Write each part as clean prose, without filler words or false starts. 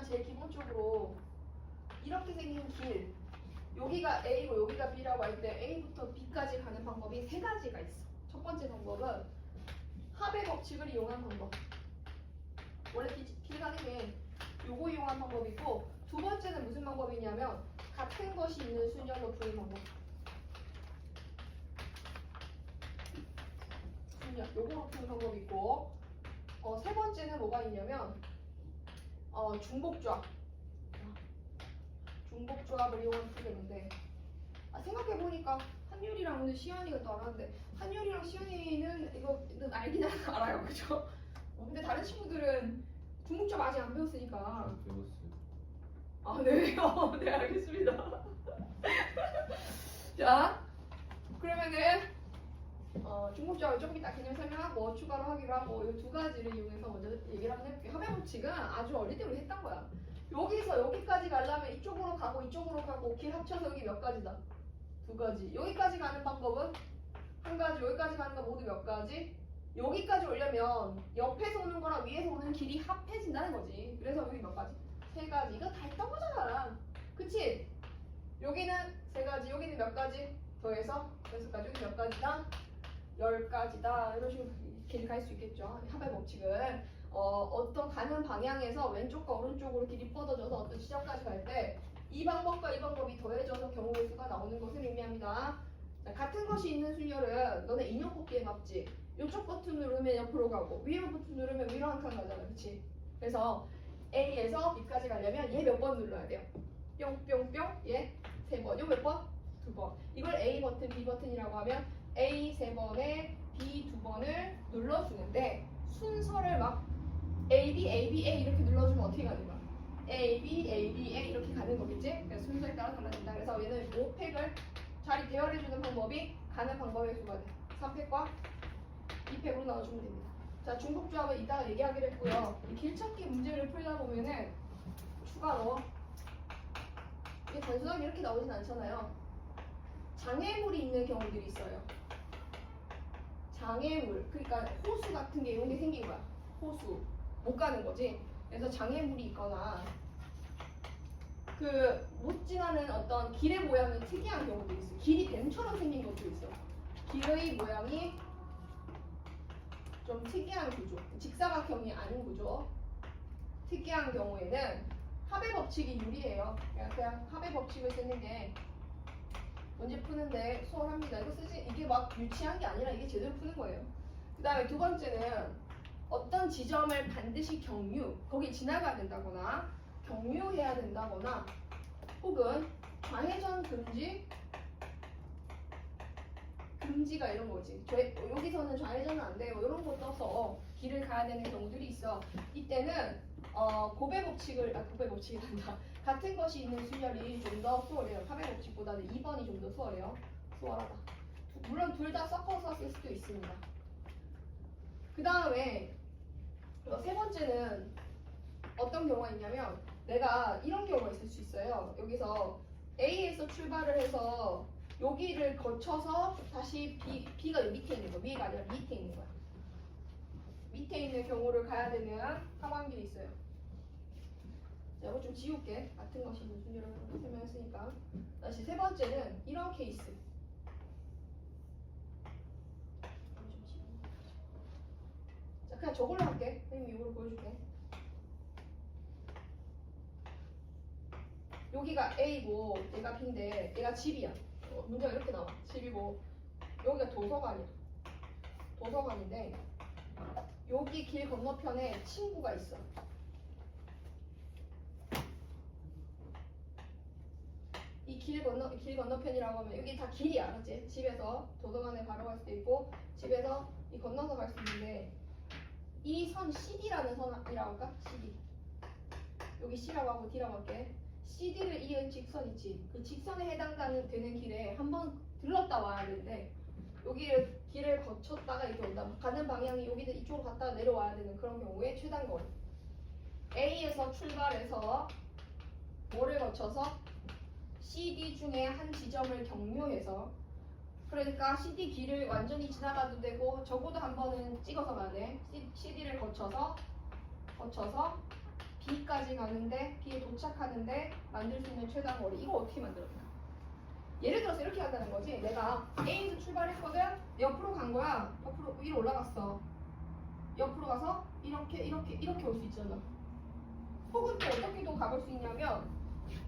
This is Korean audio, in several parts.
제일 기본적으로 이렇게 생긴 길, 여기가 A고 여기가 B라고 할 때 A부터 B까지 가는 방법이 세 가지가 있어. 첫 번째 방법은 합의 법칙을 이용한 방법. 원래 길 가는 게 요거 이용한 방법이고, 두 번째는 무슨 방법이냐면 같은 것이 있는 순열로 푸는 방법. 순열, 요거로 푸는 방법이 있고, 세 번째는 뭐가 있냐면 중복조합. 중복조합을 이용한 풀이인데, 생각해보니까 한율이랑 오늘 시연이가 또 알았는데, 한율이랑 시연이는 이거는 알긴 알아요, 그죠? 근데 다른 친구들은 중복조합 아직 안 배웠으니까. 배웠어요. 아, 네. 네, 알겠습니다. 자, 그러면은 중복조합을 조금 이따 개념 설명하고 추가로 하기로 하고, 이 두 가지를 이용해서 먼저 얘기를 한번 해볼게요. 합의 법칙은 아주 어릴 때부터 했던 거야. 여기서 여기까지 가려면 이쪽으로 가고 이쪽으로 가고, 길 합쳐서 여기 몇 가지다? 두 가지. 여기까지 가는 방법은 한 가지, 여기까지 가는 거 모두 몇 가지? 여기까지 오려면 옆에서 오는 거랑 위에서 오는 길이 합해진다는 거지. 그래서 여기 몇 가지? 세 가지. 이거 다 했던 거잖아. 그치? 여기는 세 가지, 여기는 몇 가지? 더해서 여섯 가지, 여기 몇 가지다? 10가지다. 이런 식으로 길이 갈 수 있겠죠. 합의 법칙은 어떤 가는 방향에서 왼쪽과 오른쪽으로 길이 뻗어져서 어떤 지점까지 갈 때 이 방법과 이 방법이 더해져서 경우의 수가 나오는 것을 의미합니다. 자, 같은 것이 있는 순열은 너네 인형 뽑기에 맞지? 이쪽 버튼 누르면 옆으로 가고 위로 버튼 누르면 위로 한 칸 가잖아. 그치? 그래서 A에서 B까지 가려면 얘 몇 번 눌러야 돼요? 뿅뿅뿅 얘 3번. 요 몇 번? 2번. 이걸 A 버튼, B 버튼이라고 하면 A 3번에 B 2번을 눌러주는데, 순서를 막 A, B, A, B, A 이렇게 눌러주면 어떻게 가는 거야? A, B, A, B, A 이렇게 가는 거겠지? 그래서 순서에 따라 달라진다. 그래서 얘는 5팩을 자리 대열해주는 방법이 가는 방법의 수가 돼. 3팩과 2팩으로 나눠주면 됩니다. 자, 중복조합은 이따가 얘기하기로 했고요. 이 길찾기 문제를 풀다 보면은 추가로 이게 단순하게 이렇게 나오진 않잖아요. 장애물이 있는 경우들이 있어요. 장애물, 그러니까 호수 같은 게 이런 게 생긴 거야. 호수 못 가는 거지. 그래서 장애물이 있거나 못 지나는 어떤 길의 모양이 특이한 경우도 있어. 길이 뱀처럼 생긴 것도 있어. 길의 모양이 좀 특이한 구조, 직사각형이 아닌 구조, 특이한 경우에는 합의 법칙이 유리해요. 그냥 합의 법칙을 쓰는 게 문제 푸는데 수월합니다. 이거 쓰지, 이게 막 유치한 게 아니라 이게 제대로 푸는 거예요. 그 다음에 두 번째는 어떤 지점을 반드시 거기 지나가야 된다거나 경유해야 된다거나, 혹은 좌회전 금지가 이런 거지. 여기서는 좌회전은 안 돼. 뭐 이런 거 떠서 길을 가야 되는 경우들이 있어. 이때는 고배 법칙이란다. 같은 것이 있는 순열이 좀 더 수월해요. 합의 법칙보다는 2번이 좀 더 수월해요. 수월하다. 물론 둘 다 섞어서 쓸 수도 있습니다. 그 다음에 세 번째는 어떤 경우가 있냐면, 내가 이런 경우가 있을 수 있어요. 여기서 A에서 출발을 해서 여기를 거쳐서 다시 B가 여기 밑에 있는 거, 위가 아니라 밑에 있는 거야. 밑에 있는 경우를 가야 되는 상황들이 있어요. 자, 이거 좀 지울게. 같은 것이 있는 순위를 설명했으니까. 다시 세 번째는 이런 케이스. 자, 그냥 저걸로 할게. 선생님이 이걸로 보여줄게. 여기가 A고 얘가 B인데 얘가 집이야. 문제가 이렇게 나와. 집이고 여기가 도서관이야. 도서관인데 여기 길 건너편에 친구가 있어. 이 길 건너편이라고 하면 여기 다 길이야. 알았지? 집에서 도서관에 바로 갈 수도 있고 집에서 이 건너서 갈 수 있는데, 이 선 CD라는 선이라고 할까? CD. 여기 C라고 하고 D라고 할게. CD를 이은 직선 있지. 그 직선에 해당되는 길에 한번 들렀다 와야 되는데, 여기를 길을 거쳤다가 이렇게 온다. 가는 방향이 여기는 이쪽으로 갔다가 내려와야 되는 그런 경우에 최단 거리. A에서 출발해서 뭐를 거쳐서 CD 중에 한 지점을 경유해서, 그러니까 CD 길을 완전히 지나가도 되고 적어도 한 번은 찍어서 가야 돼. CD를 거쳐서 B까지 가는데 B에 도착하는데 만들 수 있는 최단 거리. 이거 어떻게 만들었냐? 예를 들어서 이렇게 한다는 거지. 내가 A에서 출발했거든. 옆으로 간 거야. 옆으로 위로 올라갔어. 옆으로 가서 이렇게 올 수 있잖아. 혹은 또 어떻게도 가볼 수 있냐면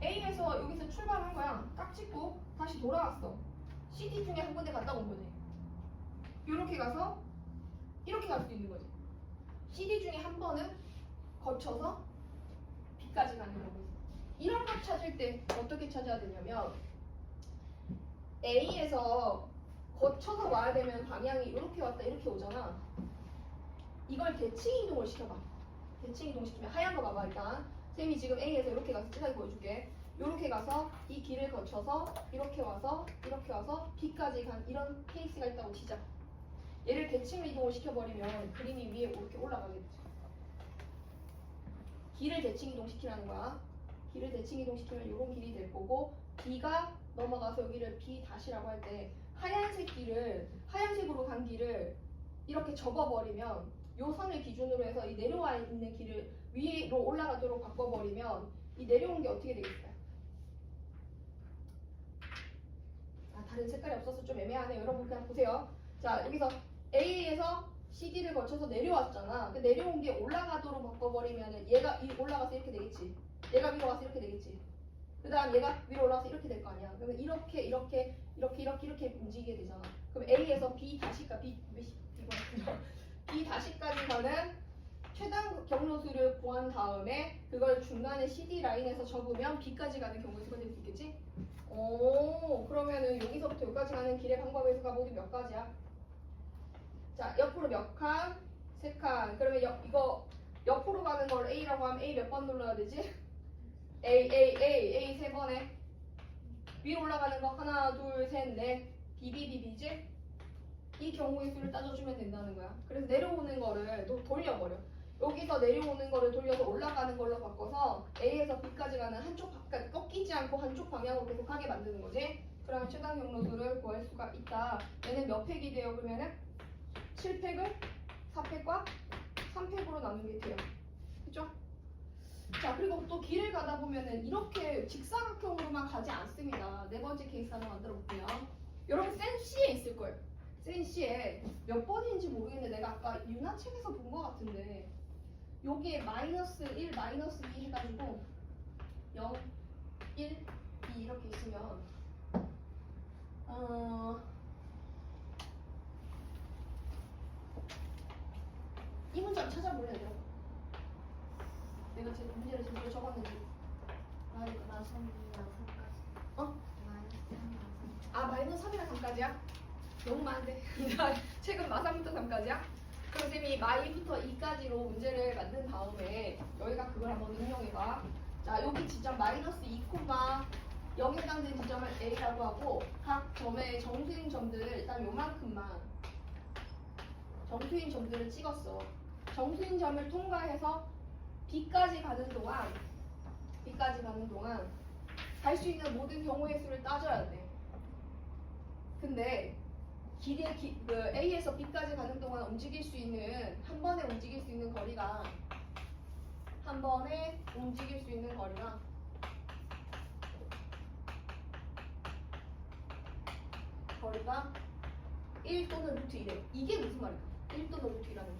A에서 여기서 출발한 거야. 딱 찍고 다시 돌아왔어. CD 중에 한 군데 갔다 온 거지. 이렇게 가서 이렇게 갈 수 있는 거지. CD 중에 한 번은 거쳐서 B까지 가는 거고. 이런 걸 찾을 때 어떻게 찾아야 되냐면 A에서 거쳐서 와야 되면 방향이 이렇게 왔다 이렇게 오잖아. 이걸 대칭 이동을 시켜봐. 대칭 이동 시키면 하얀 거 봐봐 일단. 쌤이 지금 A에서 이렇게 가서 찌하게 보여줄게. 이렇게 가서 이 길을 거쳐서 이렇게 와서 B까지 간 이런 케이스가 있다고 치자. 얘를 대칭 이동을 시켜버리면 그림이 위에 이렇게 올라가겠지. 길을 대칭 이동시키라는 거야. 길을 대칭 이동시키면 이런 길이 될 거고 B가 넘어가서 여기를 B 다시라고 할 때 하얀색으로 간 길을 이렇게 접어버리면 요 선을 기준으로 해서 이 내려와 있는 길을 위로 올라가도록 바꿔버리면 이 내려오는 게 어떻게 되겠어요? 아, 다른 색깔이 없어서 좀 애매하네요. 여러분 그냥 보세요. 자, 여기서 A에서 CD를 거쳐서 내려왔잖아. 내려온 게 올라가도록 바꿔버리면 얘가 올라가서 이렇게 되겠지. 얘가 위로 가서 이렇게 되겠지. 그 다음 얘가 위로 올라가서 이렇게 될 거 아니야. 그러면 이렇게 움직이게 되잖아. 그럼 A에서 B 다시까지 가는 최단 경로수를 구한 다음에 그걸 중간에 CD 라인에서 접으면 B까지 가는 경로수가 될 수 있겠지? 오, 그러면은 여기서부터 여기까지 가는 길의 방법에서가 모두 몇 가지야? 자, 옆으로 몇 칸? 3칸. 그러면 이거 옆으로 가는 걸 A라고 하면 A 몇 번 눌러야 되지? A 3번에 위로 올라가는 거 하나, 둘, 셋, 넷. BBBB지? 이 경우의 수를 따져주면 된다는 거야. 그래서 내려오는 거를 돌려버려. 여기서 내려오는 거를 돌려서 올라가는 걸로 바꿔서 A에서 B까지 가는 한쪽 그러니까 꺾이지 않고 한쪽 방향으로 계속 가게 만드는 거지. 그러면 최단 경로수를 구할 수가 있다. 얘는 몇 팩이 돼요? 그러면은 7팩을 4팩과 3팩으로 나누게 돼요. 그죠? 자, 그리고 또 길을 가다 보면은 이렇게 직사각형으로만 가지 않습니다. 네 번째 케이스 하나 만들어 볼게요. 여러분 센시에 있을 거예요. 센시에 몇 번인지 모르겠는데 내가 아까 윤하책에서 본 것 같은데 여기에 마이너스 1, 마이너스 2 해가지고 0, 1, 2 이렇게 있으면 이 문자를 찾아볼래요, 여러분? 내가 제 문제를 제대로 적었는지. 마이너스 3이랑 3까지. 어? 마이너스 3이랑 3까지. 아, 마이너스 3이랑 3까지야? 너무 많은데. 최근 마삼부터 3까지야? 그럼 쌤이 마이부터 2까지로 문제를 만든 다음에 여기가 그걸 한번 응용해봐. 자, 여기 지점 마이너스 2, 0 해당되는 지점을 A라고 하고 각 점의 정수인 점들을 일단 요만큼만 정수인 점들을 찍었어. 정수인 점을 통과해서 B까지 가는 동안 갈 수 있는 모든 경우의 수를 따져야 돼. 근데 A에서 B까지 가는 동안 한 번에 움직일 수 있는 거리가 1 또는 루트 1이에요. 이게 무슨 말이야? 1 또는 루트 1이라는 게.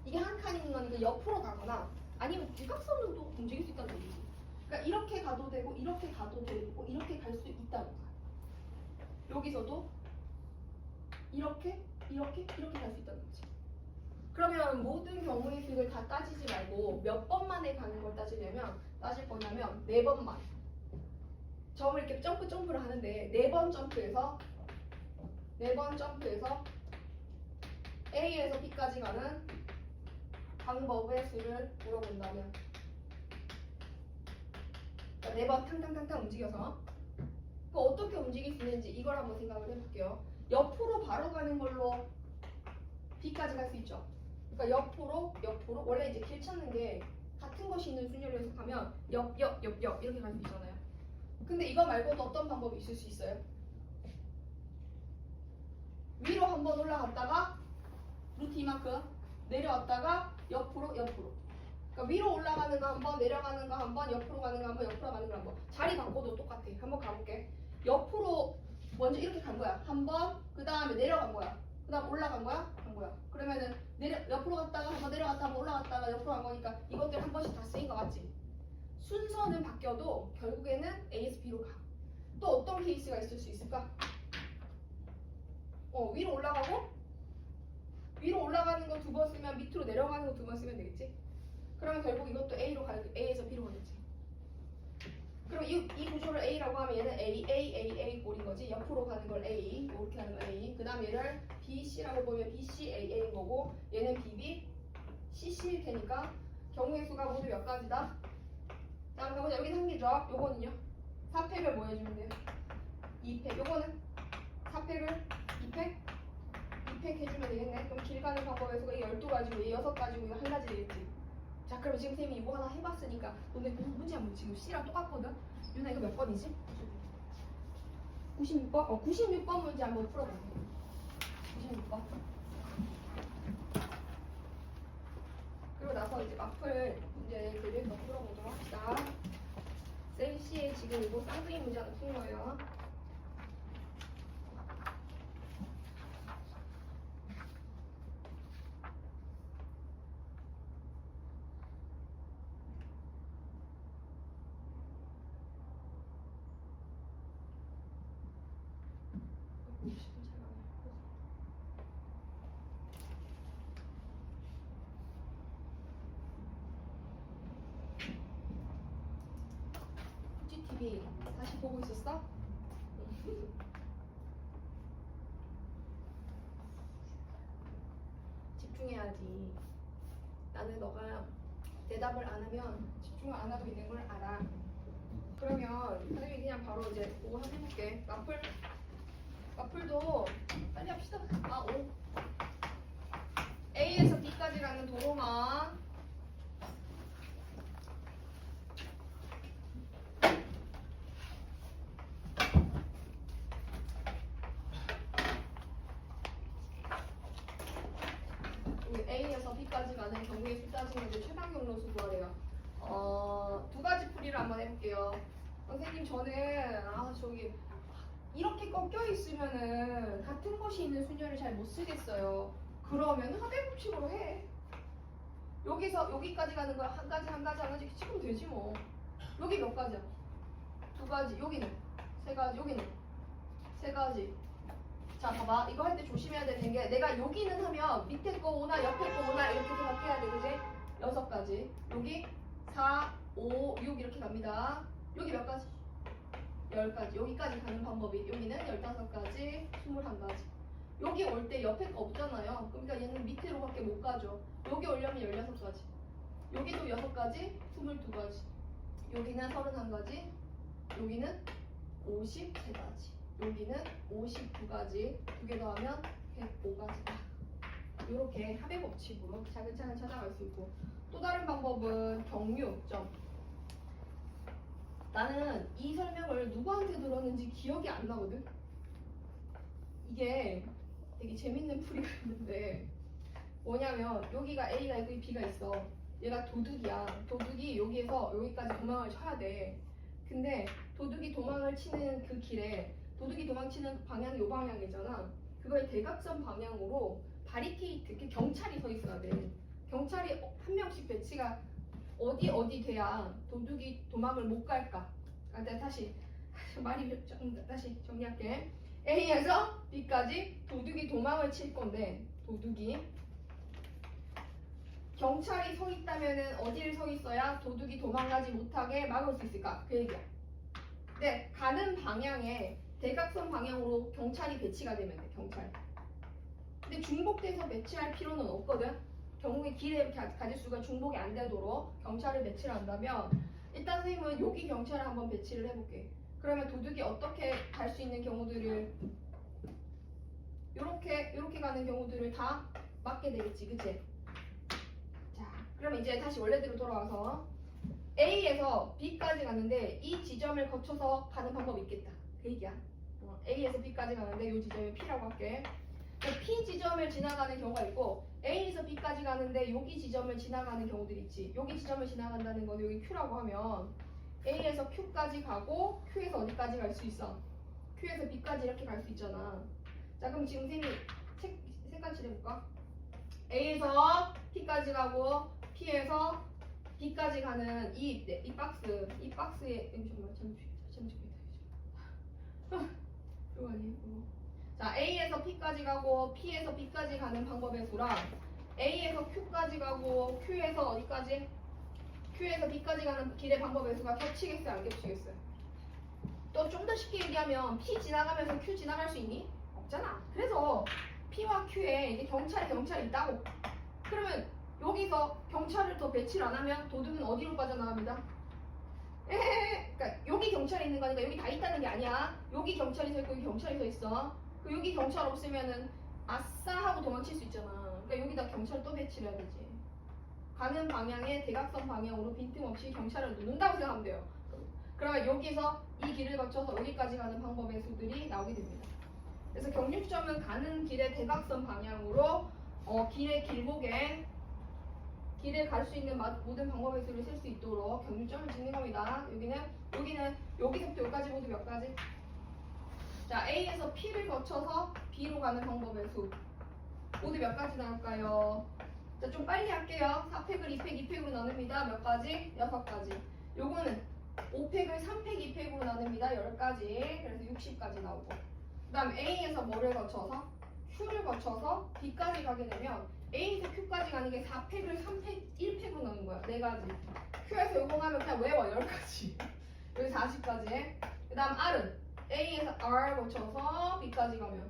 이게 한 칸이 있는 거니까 옆으로 가거나 아니면 대각선으로도 움직일 수 있다는 얘기지. 그러니까 이렇게 가도 되고 이렇게 가도 되고 이렇게 갈 수 있다는 거야. 여기서도 이렇게 갈 수 있다는 거지. 그러면 모든 경우의 수를 다 따지지 말고 몇 번 만에 가는 걸 따질 거냐면 4번만. 점을 이렇게 점프를 하는데 4번 점프해서 A에서 B까지 가는 방법의 수를 물어본다면 그러니까 4번 탕탕탕탕 움직여서 그 어떻게 움직일 수 있는지 이걸 한번 생각을 해볼게요. 옆으로 바로 가는 걸로 B까지 갈 수 있죠. 그러니까 옆으로 원래 이제 길 찾는 게 같은 것이 있는 순열로 해석하면 옆 이렇게 갈 수 있잖아요. 근데 이거 말고도 어떤 방법이 있을 수 있어요? 위로 한번 올라갔다가 루트 이만큼 내려왔다가 옆으로 그러니까 그러니까 위로 올라가는 거 한 번, 내려가는 거 한 번, 옆으로 가는 거 한 번, 옆으로 가는 거 한 번. 자리 바꿔도 똑같아. 한번 가볼게. 옆으로 먼저 이렇게 간 거야. 한 번, 그 다음에 내려간 거야. 그 다음 올라간 거야? 간 거야. 그러면은 옆으로 갔다가 한 번 내려갔다가 한 번 올라갔다가 옆으로 간 거니까 이것들 한 번씩 다 쓰인 거 맞지? 순서는 바뀌어도 결국에는 A에서 B로 가. 또 어떤 케이스가 있을 수 있을까? 위로 올라가고 위로 올라가는 거 두 번 쓰면 밑으로 내려가는 거 두 번 쓰면 되겠지? 그러면 결국 이것도 A에서 B로 가겠지. 그럼 이 구조를 A라고 하면 얘는 A 꼴인 거지. 옆으로 가는 걸 A, 이렇게 하는 거 A. 그 다음 얘를 B, C라고 보면 B, C, A인 거고 얘는 B, B, C, C일 테니까 경우의 수가 모두 몇 가지다? 다음 가보자. 여기는 한 개죠. 요거는요. 4팩을 뭐 해주면 돼요? 2팩. 요거는 4팩을 2팩? 2팩 해주면 되겠네. 그럼 길 가는 방법의 수가 12가지고 얘 6가지고 한 가지 되겠지. 자, 그럼 지금 쌤이 이거 하나 해봤으니까 너네 문제 한번 지금 C랑 똑같거든? 유나 이거 몇 번이지? 96번? 96번 문제 한번 풀어볼게. 96번. 그리고 나서 이제 마플 문제들을 더 풀어보도록 합시다. 쌤 C에 지금 이거 쌍둥이 문제 하나 푼 거예요. TV 다시 보고 있었어? 집중해야지. 나는 너가 대답을 안 하면 집중을 안 하고 있는 걸 알아. 그러면 선생님이 그냥 바로 이제 그거 한번 해볼게. 마플도 빨리 합시다. 오. A에서 B까지 가는 도로만 A에서 B까지 가는 경우의 수 따지는 게 최단 경로 수 구하래요. 두 가지 풀이를 한번 해볼게요. 선생님 저는 저기 이렇게 꺾여 있으면은 같은 것이 있는 순열을 잘 못 쓰겠어요. 그러면 합의 법칙으로 해. 여기서 여기까지 가는 거야. 한 가지 치면 되지 뭐. 여기 몇 가지야? 2가지. 여기는 3가지. 여기는 3가지. 자 봐봐. 이거 할 때 조심해야 되는 게 내가 여기는 하면 밑에 거 오나 옆에 거 오나 이렇게 생각해야 돼. 그지? 6가지. 여기 4, 5, 6 이렇게 갑니다. 여기 몇 가지? 10가지. 여기까지 가는 방법이 여기는 15가지, 21가지. 여기 올 때 옆에 거 없잖아요. 그러니까 얘는 밑으로밖에 못 가죠. 여기 오려면 16가지. 여기도 6가지, 22가지. 여기는 31가지. 여기는 53가지. 여기는 59가지. 2개 더하면 105가지다. 이렇게 합의 법칙으로 차근차근 찾아갈 수 있고 또 다른 방법은 경유점. 나는 이 설명을 누구한테 들었는지 기억이 안 나거든. 이게 되게 재밌는 풀이가 있는데 뭐냐면 여기가 A가 있고 B가 있어. 얘가 도둑이야. 도둑이 여기에서 여기까지 도망을 쳐야 돼. 근데 도둑이 도망을 치는 그 길에 도둑이 도망치는 방향이 요 방향이잖아. 그걸 대각선 방향으로 바리케이트, 경찰이 서 있어야 돼. 경찰이 한 명씩 배치가 어디 돼야 도둑이 도망을 못 갈까? 다시 정리할게. A에서 B까지 도둑이 도망을 칠 건데 도둑이 경찰이 서 있다면은 어디를 서 있어야 도둑이 도망가지 못하게 막을 수 있을까? 그 얘기야. 네, 가는 방향에 대각선 방향으로 경찰이 배치가 되면 돼. 경찰. 근데 중복돼서 배치할 필요는 없거든. 경우에 길에 가짓수가 중복이 안 되도록 경찰을 배치를 한다면 일단 선생님은 여기 경찰을 한번 배치를 해볼게. 그러면 도둑이 어떻게 갈 수 있는 경우들을 이렇게 가는 경우들을 다 막게 되겠지, 그치? 자, 그럼 이제 다시 원래대로 돌아와서 A에서 B까지 갔는데 이 지점을 거쳐서 가는 방법이 있겠다. 그 얘기야. A에서 B까지 가는데 이 지점이 P라고 할게. P 지점을 지나가는 경우가 있고 A에서 B까지 가는데 여기 지점을 지나가는 경우들이 있지. 여기 지점을 지나간다는 건 여기 Q라고 하면 A에서 Q까지 가고 Q에서 어디까지 갈 수 있어? Q에서 B까지 이렇게 갈 수 있잖아. 자 그럼 지금 쌤이 색깔 칠해볼까? A에서 P까지 가고 P에서 B까지 가는 이 박스에 이거 아니에요? 이거. 자 A에서 P까지 가고 P에서 B까지 가는 방법의 수랑 A에서 Q까지 가고 Q에서 어디까지? Q에서 B까지 가는 길의 방법의 수가 겹치겠어요? 안 겹치겠어요? 또 좀 더 쉽게 얘기하면 P 지나가면서 Q 지나갈 수 있니? 없잖아. 그래서 P와 Q에 이게 경찰이 있다고. 그러면 여기서 경찰을 더 배치를 안 하면 도둑은 어디로 빠져나갑니다? 그러니까 여기 경찰이 있는 거니까 여기 다 있다는 게 아니야. 여기 경찰이 서 있고 여기 경찰이 서 있어. 그 여기 경찰 없으면은 아싸 하고 도망칠 수 있잖아. 그러니까 여기다 경찰 또 배치를 해야 되지. 가는 방향에 대각선 방향으로 빈틈없이 경찰을 놓는다고 생각하면 돼요. 그러면 여기서 이 길을 거쳐서 여기까지 가는 방법의 수들이 나오게 됩니다. 그래서 경육점은 가는 길의 대각선 방향으로 길의 길목에 길을 갈 수 있는 모든 방법의 수를 쓸 수 있도록 경육점을 짓는 겁니다. 여기는 여기서부터 여기까지 모두 몇 가지? 자, A에서 P를 거쳐서 B로 가는 방법의 수 모두 몇 가지 나올까요? 자, 좀 빨리 할게요. 4팩을 2팩, 2팩으로 나눕니다. 몇 가지? 6가지. 요거는 5팩을 3팩, 2팩으로 나눕니다. 10가지. 그래서 60까지 나오고. 그 다음 A에서 뭐를 거쳐서? Q를 거쳐서 B까지 가게 되면 A에서 Q까지 가는 게 4팩을 3팩, 1팩으로 나눈 거야. 4가지. Q에서 요거 하면 그냥 외워. 10가지. 여기 40까지. 그 다음 R은 A에서 R 거쳐서 B까지 가면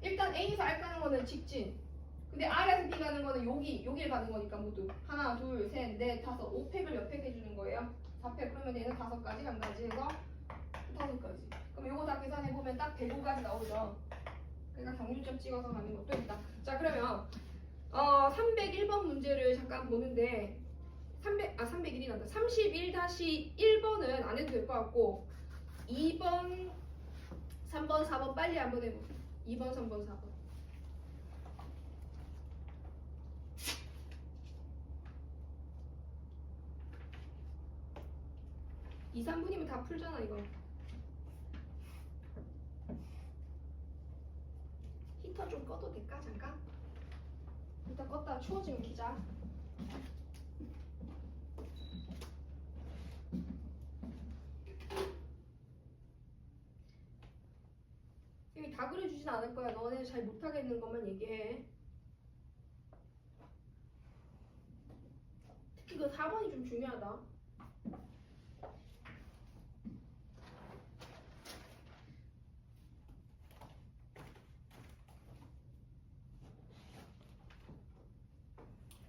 일단 A에서 R 가는 거는 직진. 근데 R에서 B 가는 거는 여기를 가는 거니까 모두 하나, 둘, 셋, 넷, 다섯, 5팩을 몇 팩 해주는 거예요? 4팩. 그러면 얘는 5가지, 1가지 해서 5가지. 그럼 요거 다 계산해보면 딱 105가지 나오죠. 그러니까 경유점 찍어서 가는 것도 있다. 자 그러면 301번 문제를 잠깐 보는데 301이 난다. 31-1번은 안 해도 될 것 같고 2번, 3번, 4번 빨리 한번 해볼게요. 2번, 3번, 4번. 2, 3분이면 다 풀잖아 이거. 히터 좀 꺼도 될까 잠깐? 일단 껐다가 추워지면 키자. 이미 다 그려주진 않을 거야. 너네 잘 못하겠는 것만 얘기해. 특히 그 4번이 좀 중요하다.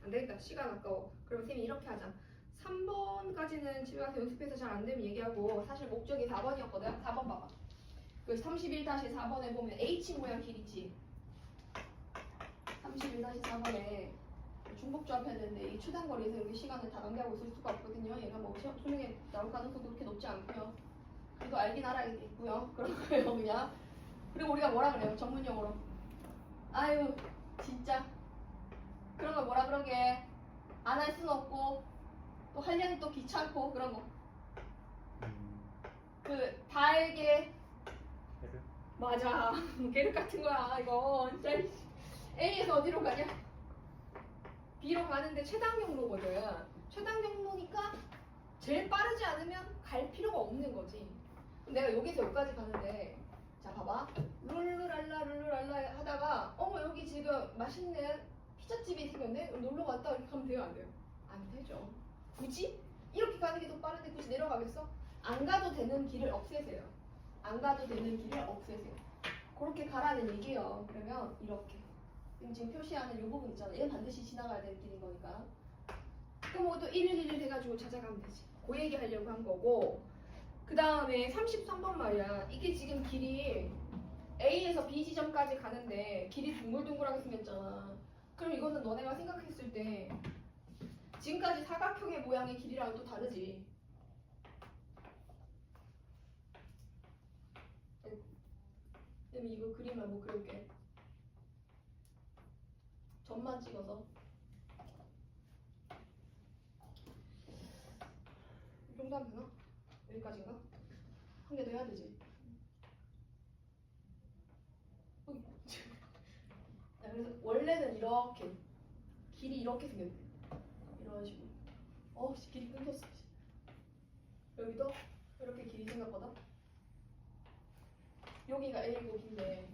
안 되겠다. 시간 아까워. 그럼 쌤이 이렇게 하자. 3번까지는 집에 가서 연습해서 잘 안 되면 얘기하고 사실 목적이 4번이었거든. 4번 봐봐. 그 31-4번에 보면 H 모양 길 있지. 31-4번에 중복조합 해야 되는데 이 추단거리에서 여기 시간을 다 낭비하고 있을 수가 없거든요. 얘가 뭐 수능에 나올 가능성도 그렇게 높지 않고요. 그래도 알긴 알아야겠고요. 그런 거예요 그냥. 그리고 우리가 뭐라 그래요? 전문용어로. 아유 진짜 그런 걸 뭐라 그러게. 안 할 수는 없고 또 하려니 또 귀찮고 그런 거. 그 달게 맞아. 계륵 같은 거야 이거. 진짜 A에서 어디로 가냐? B로 가는데 최단 경로거든. 최단 경로니까 제일 빠르지 않으면 갈 필요가 없는 거지. 그럼 내가 여기서 여기까지 가는데 자 봐봐. 룰루랄라 하다가 어머 여기 지금 맛있는 피자집이 생겼네? 놀러 갔다 이렇게 가면 돼요 안 돼요? 안 되죠. 굳이? 이렇게 가는 게 더 빠른데 굳이 내려가겠어? 안 가도 되는 길을 없애세요. 안 가도 되는 길을 없애세요. 그렇게 가라는 얘기예요. 그러면 이렇게 지금 표시하는 이 부분 있잖아. 얘는 반드시 지나가야 되는 길인 거니까. 그럼 뭐또 111 해가지고 찾아가면 되지. 그 얘기 하려고 한 거고. 그 다음에 33번 말이야. 이게 지금 길이 A에서 B 지점까지 가는데 길이 둥글둥글하게 생겼잖아. 그럼 이거는 너네가 생각했을 때 지금까지 사각형의 모양의 길이랑 또 다르지. 그럼 이거 그림을 뭐 그릴게. 점만 찍어서. 이 정도 하면 되나? 여기까지인가? 한 개 더 해야 되지. 자, 그래서 원래는 이렇게 길이 이렇게 생겼대. 이런 식으로. 길이 끊겼어. 여기도 이렇게 길이 생겼거든. 여기가 A고 B인데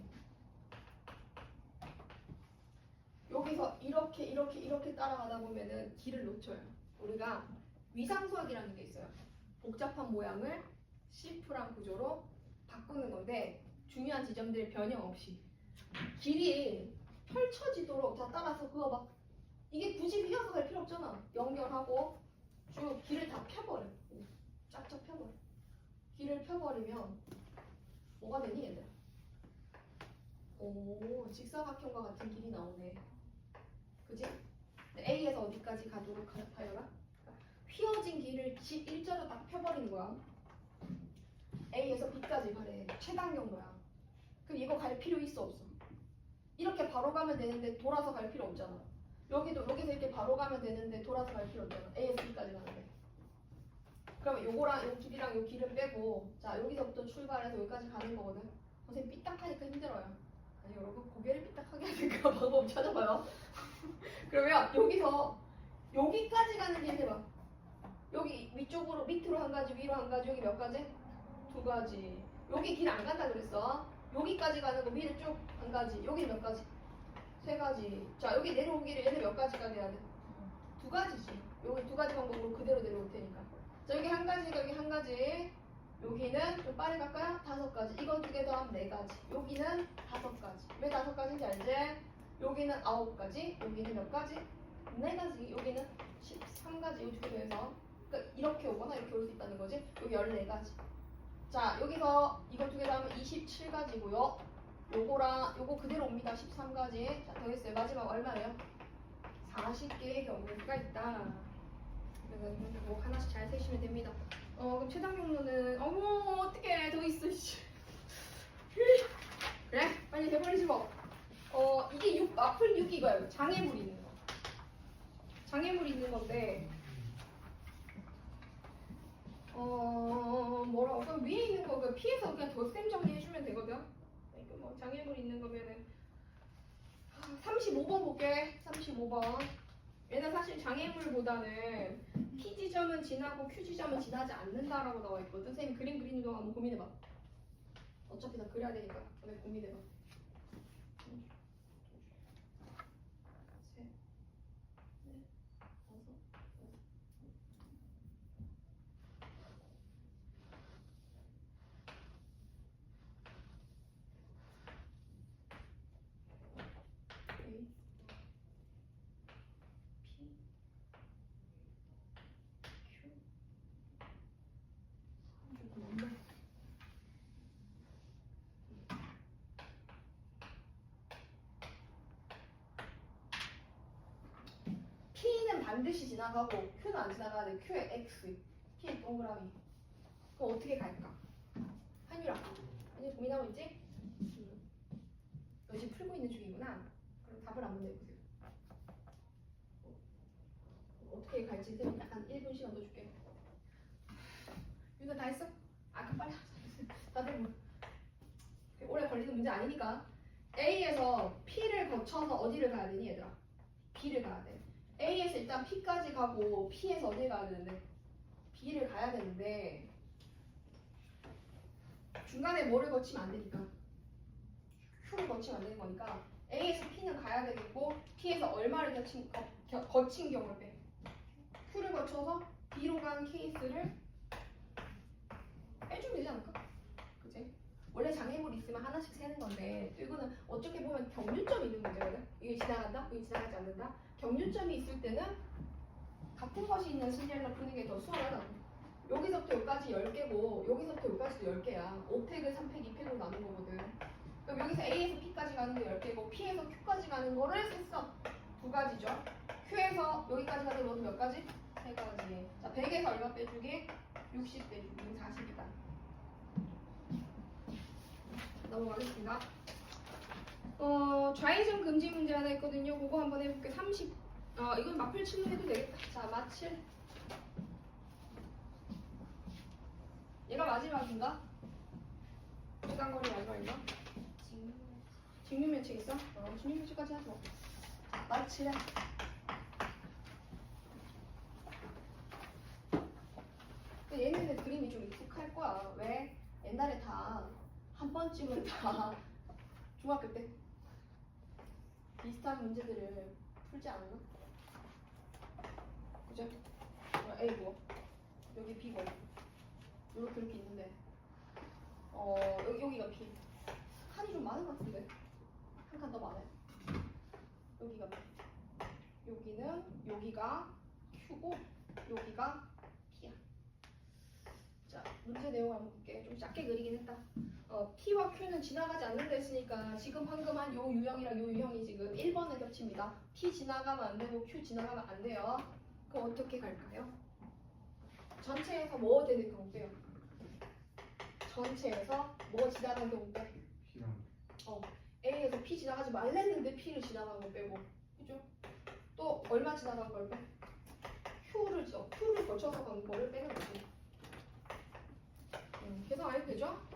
여기서 이렇게 따라가다 보면은 길을 놓쳐요. 우리가 위상수학이라는 게 있어요. 복잡한 모양을 시프란 구조로 바꾸는 건데 중요한 지점들 변형 없이 길이 펼쳐지도록. 자, 따라서 그거 봐. 이게 굳이 휘어서 갈 필요 없잖아. 연결하고 쭉 길을 다 펴버려. 쫙쫙 펴버려. 길을 펴버리면 뭐가 되니 얘들아? 오, 직사각형과 같은 길이 나오네. 그지? A에서 어디까지 가도록 하여라? 휘어진 길을 일자로 딱 펴버리는 거야. A에서 B까지 가래. 최단 경로야. 그럼 이거 갈 필요 있어 없어? 이렇게 바로 가면 되는데 돌아서 갈 필요 없잖아. 여기서 이렇게 바로 가면 되는데 돌아서 갈 필요 없잖아. A에서 B까지 가는데. 그러면 요거랑 요 길이랑 요 길을 빼고 자 여기서부터 출발해서 여기까지 가는 거거든. 선생님 삐딱하니까 힘들어요. 아니 여러분 고개를 삐딱하게 하니까 방법 찾아봐요. 그러면 여기서 여기까지 가는 길 해봐. 여기 위쪽으로 밑으로 한 가지 위로 한 가지 여기 몇 가지? 두 가지. 여기 길 안 간다 그랬어. 여기까지 가는 거 위로 쭉 한 가지. 여기 몇 가지? 세 가지. 자 여기 내려오기를 얘네 몇 가지까지 해야 돼? 두 가지지. 여기 두 가지 방법으로 그대로 내려올 테니까. 자 여기 한 가지가 여기 한 가지. 여기는 좀 빠르게 갈까요? 다섯 가지. 이거 두 개 더하면 네 가지. 여기는 다섯 가지. 왜 다섯 가지인지 알지? 여기는 아홉 가지. 여기는 몇 가지? 네 가지. 여기는 13가지. 이 두 개 더해서 그러니까 이렇게 오거나 이렇게 올 수 있다는 거지. 여기 14가지. 자 여기서 이거 두 개 더하면 27가지고요. 요거랑 요거 그대로 옵니다. 13가지. 자 더했어요. 마지막 얼마예요? 40개의 경우가 있다. 그래서 뭐 하나씩 잘 세시면 됩니다. 그럼 최단 경로는 어머 어떡해 더 있어. 그래 빨리 해버리지 뭐. 이게 마플 6 이거예요. 장애물이 있는 거. 장애물이 있는 건데 뭐라고? 그럼 위에 있는 거 그 피해서 그냥 덧셈 정리해주면 되거든. 그러니까 뭐 장애물이 있는 거면은 35번 볼게. 35번. 얘는 사실 장애물보다는 P 지점은 지나고 Q 지점은 지나지 않는다라고 나와 있거든. 선생님 그림 그리는 동안 한번 고민해봐. 어차피 다 그려야 되니까. 그다음에 고민해봐. 셋, 넷, 다섯. A, P, Q. P는 반드시 지나가고 Q는 안 지나가야 돼. Q의 X, P의 동그라미. 그럼 어떻게 갈까? 한유라, 한유 고민하고 있지? 너 지금 풀고 있는 중이구나. 그럼 답을 한번 내보세요. 어떻게 갈지 선생님 약간 1분 시간 더 줄게. 유나 다 했어? 그럼 빨리 하자. 다들 뭐 오래 걸리는 문제 아니니까. A에서 P를 거쳐서 어디를 가야 되니 얘들아? B를 가야 돼. A에서 일단 P까지 가고 P에서 어딜 가야 되는데? B를 가야 되는데 중간에 뭐를 거치면 안 되니까 Q를 거치면 안 되는 거니까 A에서 P는 가야 되겠고 P에서 얼마를 거친 경우를 빼. Q를 거쳐서 B로 간 케이스를 빼주면 되지 않을까? 그치? 원래 장애물이 있으면 하나씩 세는 건데 이거는 어떻게 보면 경류점이 있는 문제거든. 이게 지나간다? 이게 지나가지 않는다? 경류점이 있을 때는 같은 것이 있는 실리안을 푸는 게 더 수월하다. 여기서부터 여기까지 10개고 여기서부터 여기까지도 10개야. 5팩을 3팩, 2팩으로 나눈 거거든. 그럼 여기서 A에서 P까지 가는 게 10개고 P에서 Q까지 가는 거를 셌어. 두 가지죠. Q에서 여기까지 가는 것도 몇 가지? 세 가지. 자, 100에서 얼마 빼주기? 60 빼주기. 40이다. 넘어가겠습니다. 좌회전 금지 문제 하나 있거든요. 그거 한번 해볼게. 30. 이건 마필칠로 해도 되겠다. 자, 마칠. 얘가 마지막인가? 최단거리 마지막인가? 직육면체 있어? 직육면체까지 하자. 마칠해. 얘네는 그림이 좀 익숙할 거야. 왜? 옛날에 다 한 번쯤은 다 중학교 때 비슷한 문제들을 풀지 않았나? 그죠? A고 여기 B고 이렇게 있는데 여기가 B. 칸이 좀 많은 것 같은데 한 칸 더 많아요. 여기가 B. 여기가 Q고 여기가 P야. 자, 문제 내용 한번 볼게. 좀 작게 그리긴 했다. P와 Q는 지나가지 않는다 했으니까 지금 방금 한 요 유형이랑 요 유형이 지금 1번에 겹칩니다. P 지나가면 안 되고 Q 지나가면 안 돼요. 그럼 어떻게 갈까요? 전체에서 뭐 되는 경우 빼요? 전체에서 뭐 지나가는 경우 빼? P랑 A에서 P 지나가지 말랬는데 P를 지나간 거 빼고, 그죠? 또 얼마 지나간 걸 빼? Q를 거쳐서 간 거를 빼는 거지. 계산 안 해도 되죠?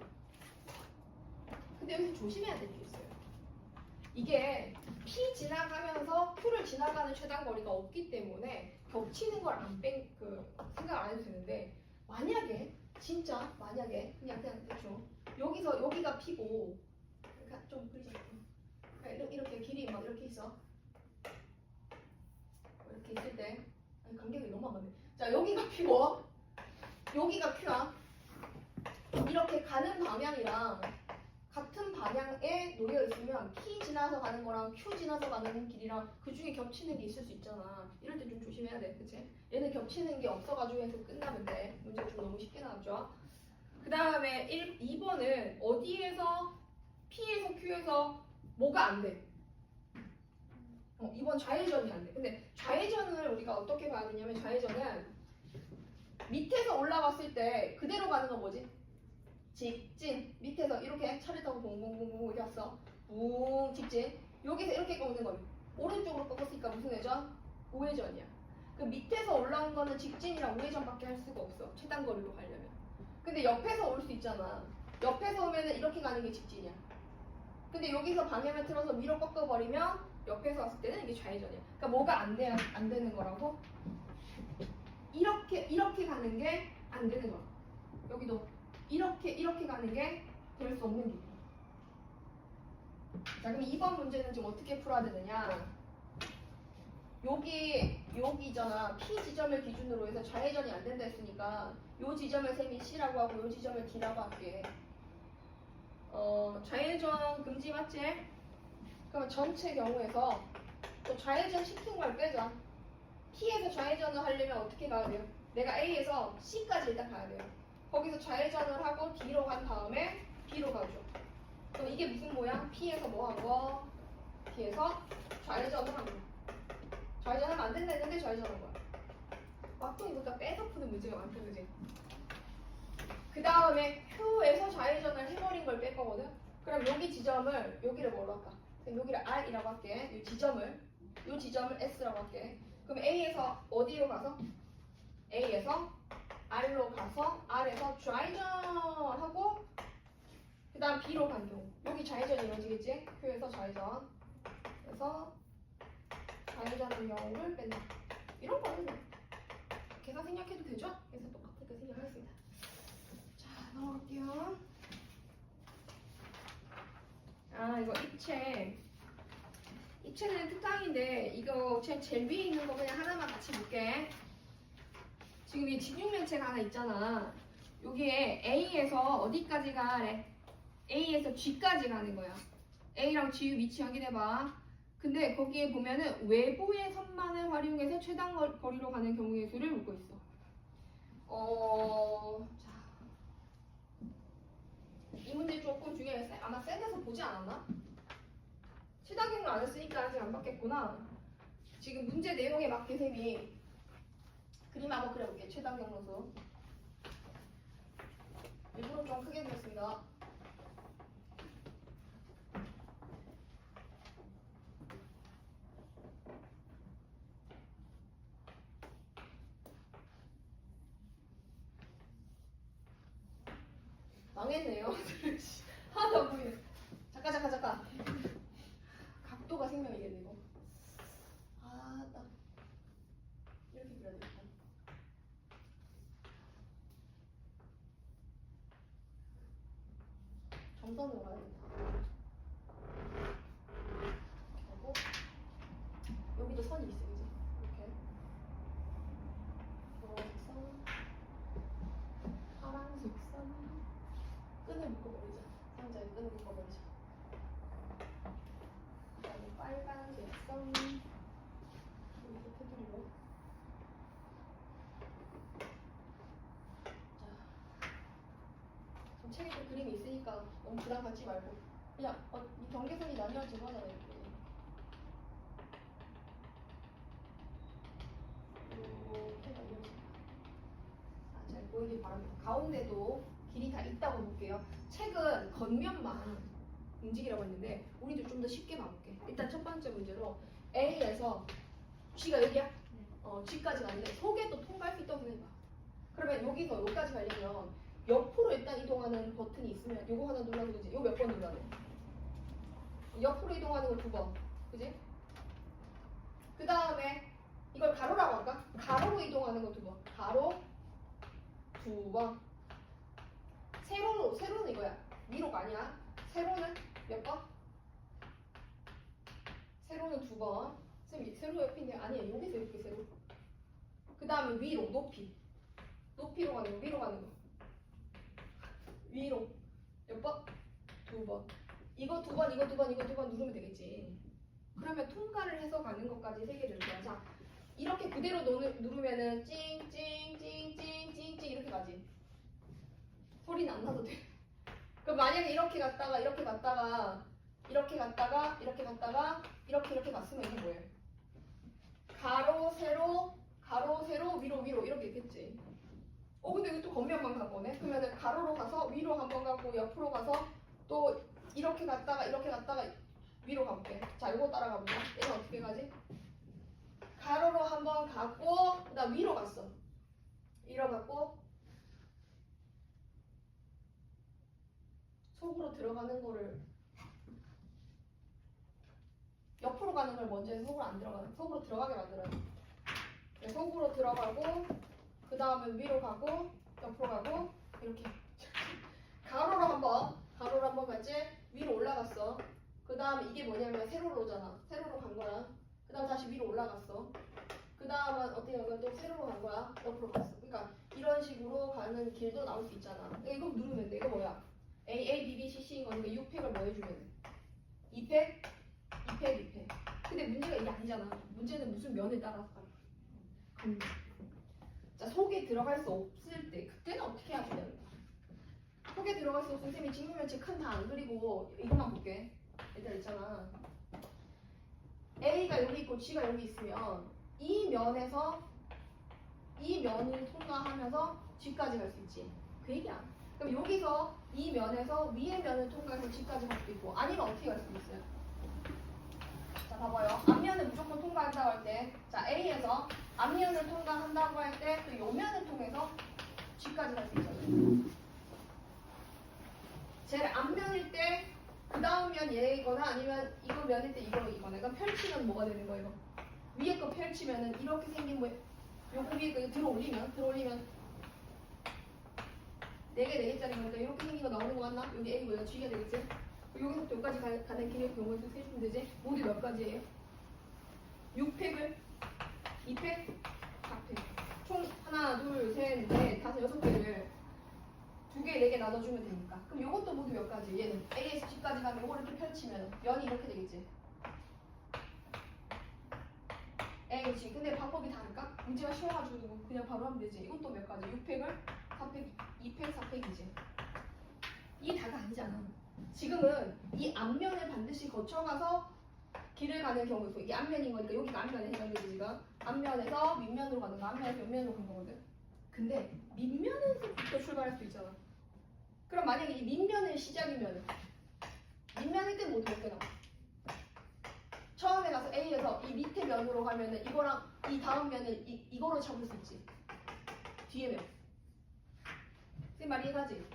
근데 여기서 조심해야 될 게 있어요. 이게 P 지나가면서 Q를 지나가는 최단 거리가 없기 때문에 겹치는 걸 생각 안 해도 되는데, 만약에 진짜 만약에 그냥 대충 여기가 P고, 그러니까 좀 그리자. 이렇게 길이 막 이렇게 있어. 이렇게 있을 때 간격이 너무 안 맞네. 자, 여기가 P고 여기가 Q야. 이렇게 가는 방향이랑 같은 방향에 놓여 있으면 P 지나서 가는 거랑 Q 지나서 가는 길이랑 그 중에 겹치는 게 있을 수 있잖아. 이럴 때 좀 조심해야 돼, 그치? 얘는 겹치는 게 없어가지고 해서 끝나면 돼. 문제가 좀 너무 쉽게 나왔죠. 그 다음에 2번은 어디에서 P에서 Q에서 뭐가 안 돼? 2번 좌회전이 안 돼. 근데 좌회전을 우리가 어떻게 봐야 되냐면, 좌회전은 밑에서 올라갔을 때 그대로 가는 건 뭐지? 직진. 밑에서 이렇게 차를 타고 봉봉봉봉 이렇게 왔어. 붕 직진. 여기서 이렇게 꺾는 거야. 오른쪽으로 꺾었으니까 무슨 회전? 우회전이야. 그 밑에서 올라온 거는 직진이랑 우회전밖에 할 수가 없어. 최단 거리로 가려면. 근데 옆에서 올 수 있잖아. 옆에서 오면은 이렇게 가는 게 직진이야. 근데 여기서 방향을 틀어서 위로 꺾어버리면 옆에서 왔을 때는 이게 좌회전이야. 그러니까 뭐가 안 되는 거라고? 이렇게 가는 게 안 되는 거야. 여기도 이렇게 가는 게 될 수 없는 길이야. 자, 그럼 2번 문제는 지금 어떻게 풀어야 되느냐? 여기잖아. P 지점을 기준으로 해서 좌회전이 안 된다 했으니까 요 지점을 셈이 C라고 하고 요 지점을 D라고 할게. 좌회전 금지 맞지? 그러면 전체 경우에서 또 좌회전 시킨 걸 빼자. P에서 좌회전을 하려면 어떻게 가야 돼요? 내가 A에서 C까지 일단 가야 돼요. 거기서 좌회전을 하고 D로 간 다음에 B로 가죠. 그럼 이게 무슨 모양? P에서 뭐 한 거? D에서 좌회전을 한 거. 좌회전하면 안 된다 했는데 좌회전한 거야. 막둥이 보니까 빼서 푸는 문제가 많다, 그지? 그 다음에 Q에서 좌회전을 해버린 걸 뺄 거거든? 그럼 여기 지점을, 여기를 뭐로 할까? 여기를 R이라고 할게. 이 지점을 S라고 할게. 그럼 A에서 어디로 가서? A에서 R로 가서 R에서 좌회전하고 그 다음 B로 간 경우 여기 좌회전이 이루어지겠지? Q에서 좌회전 그래서 좌회전한 경우를 뺀다. 이런 거는 계산 생략해도 되죠? 그래서 똑같게 생략하겠습니다. 자, 넣어볼게요. 이거 입체는 특강인데 이거 제일 위에 있는 거 그냥 하나만 같이 볼게. 지금 이 직육면체가 하나 있잖아. 여기에 A에서 어디까지 가래? A에서 G까지 가는 거야. A랑 G 위치 확인해봐. 근데 거기에 보면은 외부의 선만을 활용해서 최단 거리로 가는 경우의 수를 묻고 있어. 자, 이 문제 조금 중요했어요. 아마 센에서 보지 않았나? 최단 경로 안 했으니까 아직 안 받겠구나. 지금 문제 내용에 맞게 쌤이 그림 한번 그려볼게요. 최단 경로수. 일부러 좀 크게 그렸습니다. 망했네요. 하나도 안 보이네. 잠깐. 각도가 생명이겠네 이거. 아, 딱 이렇게 그려야 되겠다. 점선으로 가야겠다. 하고 여기도 선이 있어, 그지? 이렇게 노란색 선, 파란색 선, 끈을 묶어버리자. 상자에 끈을 묶어버리자. 그다음에 빨간색 선, 여기도 테두리로. 자, 책에도 그림이 있으니까 너무 부담 갖지 말고 그냥 이 경계선이 나뉘어지고 하잖아 이렇게. 이렇게 나뉘어진다. 잘 보이길 바랍니다. 가운데도 길이 다 있다고 볼게요. 책은 겉면만 움직이라고 했는데 우리도 좀 더 쉽게 봐볼게. 일단 첫 번째 문제로 A에서 G가 여기야? G까지 가는데 속에도 통과할 수 있다고 생각해봐. 그러면 여기서 여기까지 가려면 옆으로 일단 이동하는 버튼이 있으면 요거 하나 눌러서 그지? 요 몇 번 눌러야 돼? 옆으로 이동하는 거 2번. 그지? 그 다음에 이걸 가로라고 할까? 가로로 이동하는 거 2번. 가로 2번. 세로는 이거야. 위로가 아니야. 세로는 몇 번? 세로는 2번. 쌤, 세로 옆인데 아니에요. 여기서 이렇게 세로. 그 다음에 위로, 높이로 가는 거, 위로 가는 거. 위로 몇 번? 2번. 이거 2번, 이거 2번, 이거 2번 누르면 되겠지. 그러면 통과를 해서 가는 것까지 3개 될 거야. 자, 이렇게 그대로 누르면은 찡찡찡찡찡찡 이렇게 가지. 소리는 안 나도 돼. 그럼 만약에 이렇게 갔다가 이렇게 갔다가 이렇게 갔다가 이렇게 갔다가 이렇게 갔으면 이게 뭐예요? 가로 세로 위로 이렇게 있겠지. 근데 이거 또 겉면만 간 거네. 그러면은 가로로 가서 위로 한번 가고 옆으로 가서 또 이렇게 갔다가 위로 가볼게. 자, 이거 따라가 보자. 얘는 어떻게 가지? 가로로 한번 가고 그다음 위로 갔어. 위로 갔고 속으로 들어가는 거를 옆으로 가는 걸 먼저 해서 속으로 들어가게 만들어요. 네, 속으로 들어가고 그 다음에 위로 가고 옆으로 가고 이렇게 가로로 한번 갔지? 위로 올라갔어. 그 다음에 이게 뭐냐면 세로로 오잖아. 세로로 간 거야. 그 다음 다시 위로 올라갔어. 그 다음은 어떻게 하면 또 세로로 간 거야. 옆으로 갔어. 그러니까 이런 식으로 가는 길도 나올 수 있잖아. 이거 누르면 돼. 이거 뭐야? A, B, B, C, C인 거니까 6팩을 뭐 해주면 돼? 2팩? 2팩. 근데 문제가 이게 아니잖아. 문제는 무슨 면을 따라서 가는 거야. 자, 속에 들어갈 수 없을 때 그때는 어떻게 해야 되냐? 속에 들어갈 수 없으면 쌤이 직면치 큰 다 안 그리고 이것만 볼게. 일단 있잖아. A가 여기 있고 G가 여기 있으면 이 면을 통과하면서 G까지 갈 수 있지. 그 얘기야. 그럼 여기서 이 면에서 위의 면을 통과해서 G까지 갈 수도 있고 아니면 어떻게 갈 수도 있어요? 자, 봐봐요. 앞면을 무조건 통과한다고 할 때, 자, A에서 앞면을 통과한다고 할 때 또 요 면을 통해서 G까지 갈 수 있잖아요. 제일 앞면일 때 그 다음 면 얘이거나 아니면 이거 면일 때 이거나 그러니까 펼치면 뭐가 되는 거예요? 위에 거 펼치면은 이렇게 생긴 뭐 요거 위에 거 들어올리면 4개짜리 거니까 이렇게 생긴 거 나오는 거 같나? 여기 A고 여기가 G가 되겠지? 여기서부터 여기까지 가는 길의 경우에도 세주면 되지? 모두 몇 가지예요? 6팩을 2팩, 4팩 총 하나, 둘, 셋, 넷, 다섯, 6개를 2개, 4개 나눠주면 되니까. 그럼 이것도 모두 몇 가지? 얘는 A에서 G까지 가면 이걸 이렇게 펼치면 면이 이렇게 되겠지. 그렇지. 근데 방법이 다를까? 문제가 쉬워가지고 그냥 바로 하면 되지. 이것도 몇 가지? 6팩을 4팩, 2팩, 4팩이지. 이게 다가 아니잖아. 지금은 이 앞면을 반드시 거쳐가서 길을 가는 경우가 있고 이게 앞면인 거니까 여기가 앞면에 해당되지. 지금 앞면에서 밑면으로 가는 거, 앞면에서 옆면으로 가는 거거든. 근데 밑면에서부터 출발할 수도 있잖아. 그럼 만약에 이 밑면의 시작이면 밑면일 때 모두 몇 개 나와? 처음에 가서 A에서 이 밑에 면으로 가면은 이거랑 이 다음 면을 이거로 잡을 수 있지. 뒤에 면. 쌤 말 이해가지?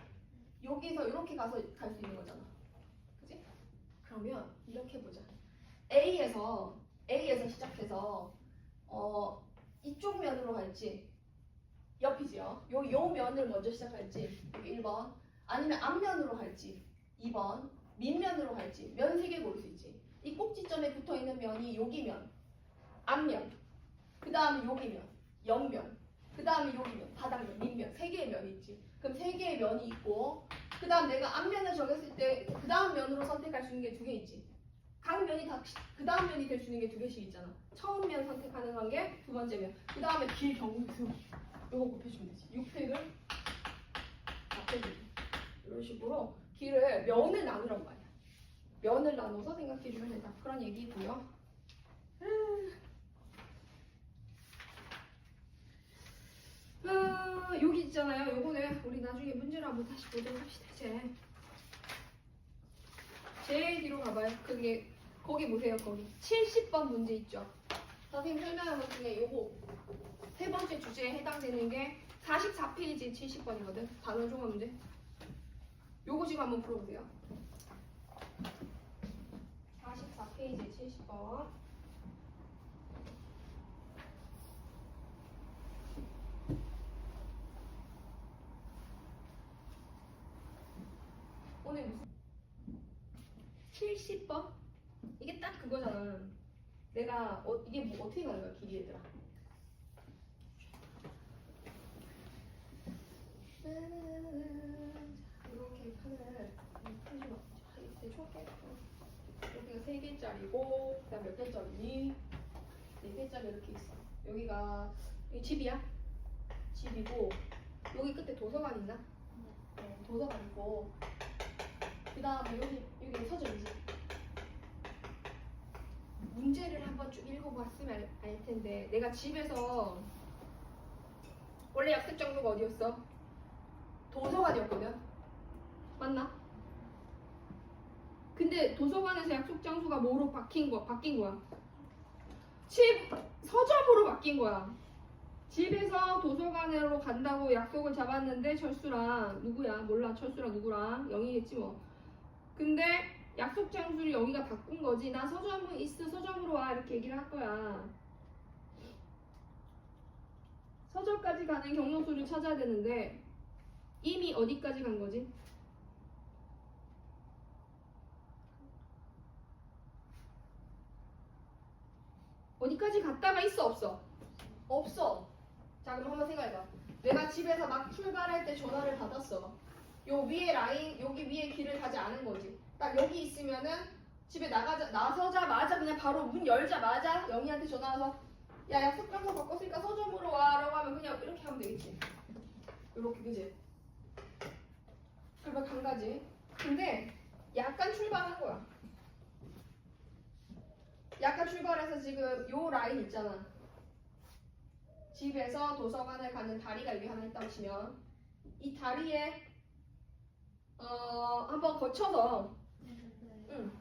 여기서 이렇게 가서 갈 수 있는 거잖아. 그지? 그러면 이렇게 보자. A에서 시작해서 이쪽 면으로 갈지 옆이지요. 요 면을 먼저 시작할지 1번 아니면 앞면으로 갈지 2번 밑면으로 갈지 면 3개 고를 수 있지. 이 꼭지점에 붙어있는 면이 여기면 앞면 그 다음에 여기면 옆면 그 다음에 여기면 바닥면 밑면 3개의 면이 있지. 그럼 3개의 면이 있고 그 다음 내가 앞면을 정했을 때 그 다음 면으로 선택할 수 있는 게 2개 있지. 각 면이 다 그 다음 면이 될 수 있는 게 2개씩 있잖아. 처음 면 선택 가능한 게 두 번째 면. 그 다음에 길 경수 요거 곱해주면 되지. 6팩을 앞에주기. 이런 식으로 길을 면을 나누란 말이야. 면을 나눠서 생각해주면 된다. 그런 얘기고요. 여기 있잖아요. 요거는 우리 나중에 문제를 한번 다시 보도록 합시다. 제일 뒤로 가봐요. 거기 보세요. 거기 70번 문제 있죠. 선생님 설명한 것 중에 요거 세 번째 주제에 해당되는 게 44페이지 70번이거든. 단원 종합 문제. 요거 지금 한번 풀어보세요. 44페이지 70번. 오늘 무슨 70번? 이게 딱 그거잖아. 내가 이게 뭐 어떻게 가는 거야 길이 얘들아. 이렇게 판을 여기가 3개짜리고 그다음 몇 개짜리니? 4개짜리 이렇게 있어. 여기가 집이야. 집이고 여기 끝에 도서관 있나? 네, 도서관 있고 그 다음에 여기 서점이지. 문제를 한번 쭉 읽어봤으면 알 텐데 내가 집에서 원래 약속 장소가 어디였어? 도서관이었거든. 맞나? 근데 도서관에서 약속 장소가 뭐로 바뀐 거야? 서점으로 바뀐 거야. 집에서 도서관으로 간다고 약속을 잡았는데 철수랑 누구야? 몰라. 철수랑 누구랑? 영희겠지 뭐. 근데 약속 장소를 영희가 바꾼 거지. 나 서점은 있어. 서점으로 와. 이렇게 얘기를 할 거야. 서점까지 가는 경로수를 찾아야 되는데 이미 어디까지 간 거지? 어디까지 갔다가 있어 없어? 없어. 자 그럼 한번 생각해봐. 내가 집에서 막 출발할 때 전화를 받았어. 요 위에 라인 여기 위에 길을 가지 않은 거지. 딱 여기 있으면은 집에 나서자마자 그냥 바로 문 열자마자 영희한테 전화 와서 야 약속 장소 바꿨으니까 서점으로 와 라고 하면 그냥 이렇게 하면 되겠지. 이렇게 그지? 그러면 간 가지. 근데 약간 출발한 거야. 약간 출발해서 지금 요 라인 있잖아. 집에서 도서관을 가는 다리가 여기 하나 있다고 치면 이 다리에 한번 거쳐서 응.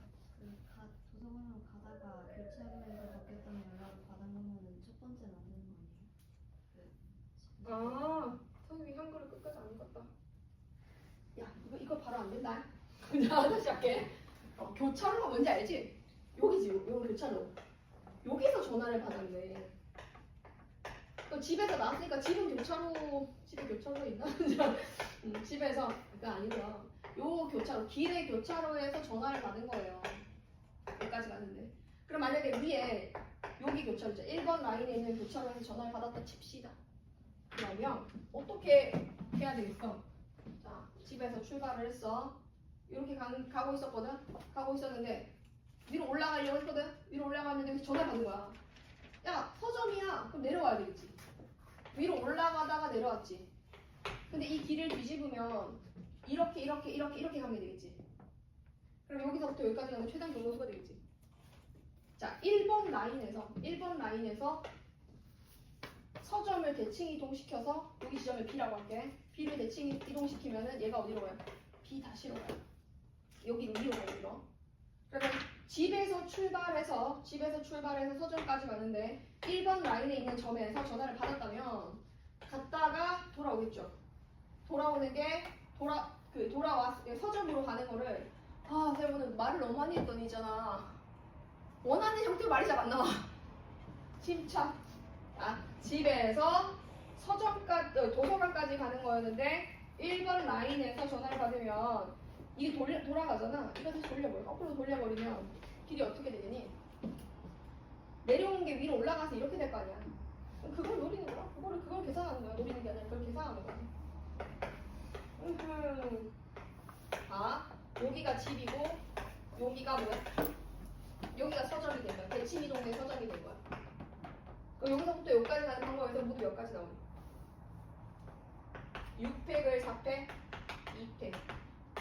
도서관으로 가다가 교차로에서 바뀌었다는 연락을 받은 거면은 첫 번째는 안 되는 거 아니에요? 선생님이 한글을 끝까지 안 읽었다. 야 이거 바로 안 된다. 그냥 다시 할게. 교차로가 뭔지 알지? 여기지. 여기 교차로. 여기서 전화를 받았네. 집에서 나왔으니까 집은 집에 교차로 있나? 집에서 그거 아니고요. 요 교차로, 길의 교차로에서 전화를 받은 거예요. 여기까지 가는데. 그럼 만약에 위에 여기 교차로죠. 1번 라인에 있는 교차로에서 전화를 받았다 칩시다. 그러면 어떻게 해야 되겠어? 자, 집에서 출발을 했어. 이렇게 가고 있었거든? 가고 있었는데 위로 올라가려고 했거든? 위로 올라갔는데 전화를 받은 거야. 야, 서점이야. 그럼 내려와야 되겠지. 위로 올라가다가 내려왔지. 근데 이 길을 뒤집으면 이렇게 가면 되겠지. 그럼 여기서부터 여기까지 가면 최단 경로수가 되겠지. 자, 1번 라인에서 서점을 대칭 이동시켜서 여기 지점을 B라고 할게. B를 대칭 이동시키면은 얘가 어디로 가요? B 다시로 가요. 여기로 위로 가요. 그러면 집에서 출발해서 서점까지 가는데 1번 라인에 있는 점에서 전화를 받았다면 갔다가 돌아오겠죠. 돌아오는 게 그 서점으로 가는 거를 쌤은 말을 너무 많이 했더니 있잖아. 원하는 형태로 말이 잘 안 나와. 침착. 집에서 도서관까지 가는 거였는데 1번 라인에서 전화를 받으면 이게 돌아가잖아. 이거 다시 돌려버려. 거꾸로 돌려버리면 길이 어떻게 되니? 내려오는 게 위로 올라가서 이렇게 될 거 아니야. 그럼 그걸 노리는 거야. 그걸 계산하는 거야. 노리는 게 아니라 그걸 계산하는 거야. 여기가 집이고 여기가 뭐야? 여기가 서점이 된 거야. 대칭이 동네 서점이 된 거야. 그럼 여기서부터 여기까지 가는 방법에서 모두 몇 가지 나오니? 6팩을 4팩, 2팩.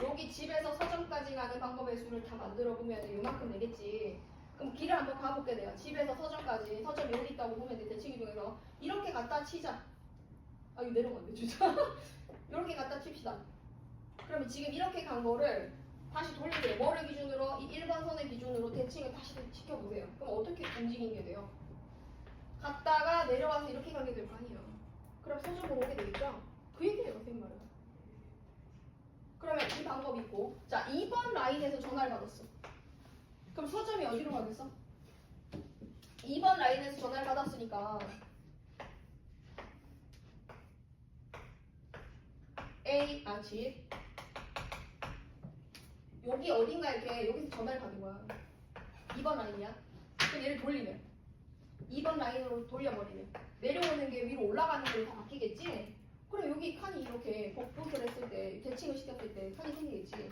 여기 집에서 서점까지 가는 방법의 수를 다 만들어 보면 이만큼 되겠지. 그럼 길을 한번 가볼게 내가. 집에서 서점까지 서점이 여기 있다고 보면 돼. 대칭이 중에서 이렇게 갖다 치자. 이거 내려가면 안 돼, 진짜. 이렇게 갖다 칩시다. 그러면 지금 이렇게 간 거를 다시 돌리세요. 뭐를 기준으로? 이 1번 선의 기준으로 대칭을 다시 시켜보세요. 그럼 어떻게 움직이는 게 돼요? 갔다가 내려와서 이렇게 가게 될 거 아니에요. 그럼 서점으로 오게 되겠죠? 그 얘기예요, 선생님 말은. 그러면 이 방법이 있고, 자, 2번 라인에서 전화를 받았어. 그럼 서점이 어디로 가겠어? 2번 라인에서 전화를 받았으니까 집 여기 어딘가 이렇게 여기서 전화를 받은 거야. 2번 라인이야. 그럼 얘를 돌리면 2번 라인으로 돌려버리면 내려오는 게 위로 올라가는 걸로 다 바뀌겠지? 그럼 여기 칸이 이렇게 복붙을 했을 때 대칭을 시켰을 때 칸이 생기겠지.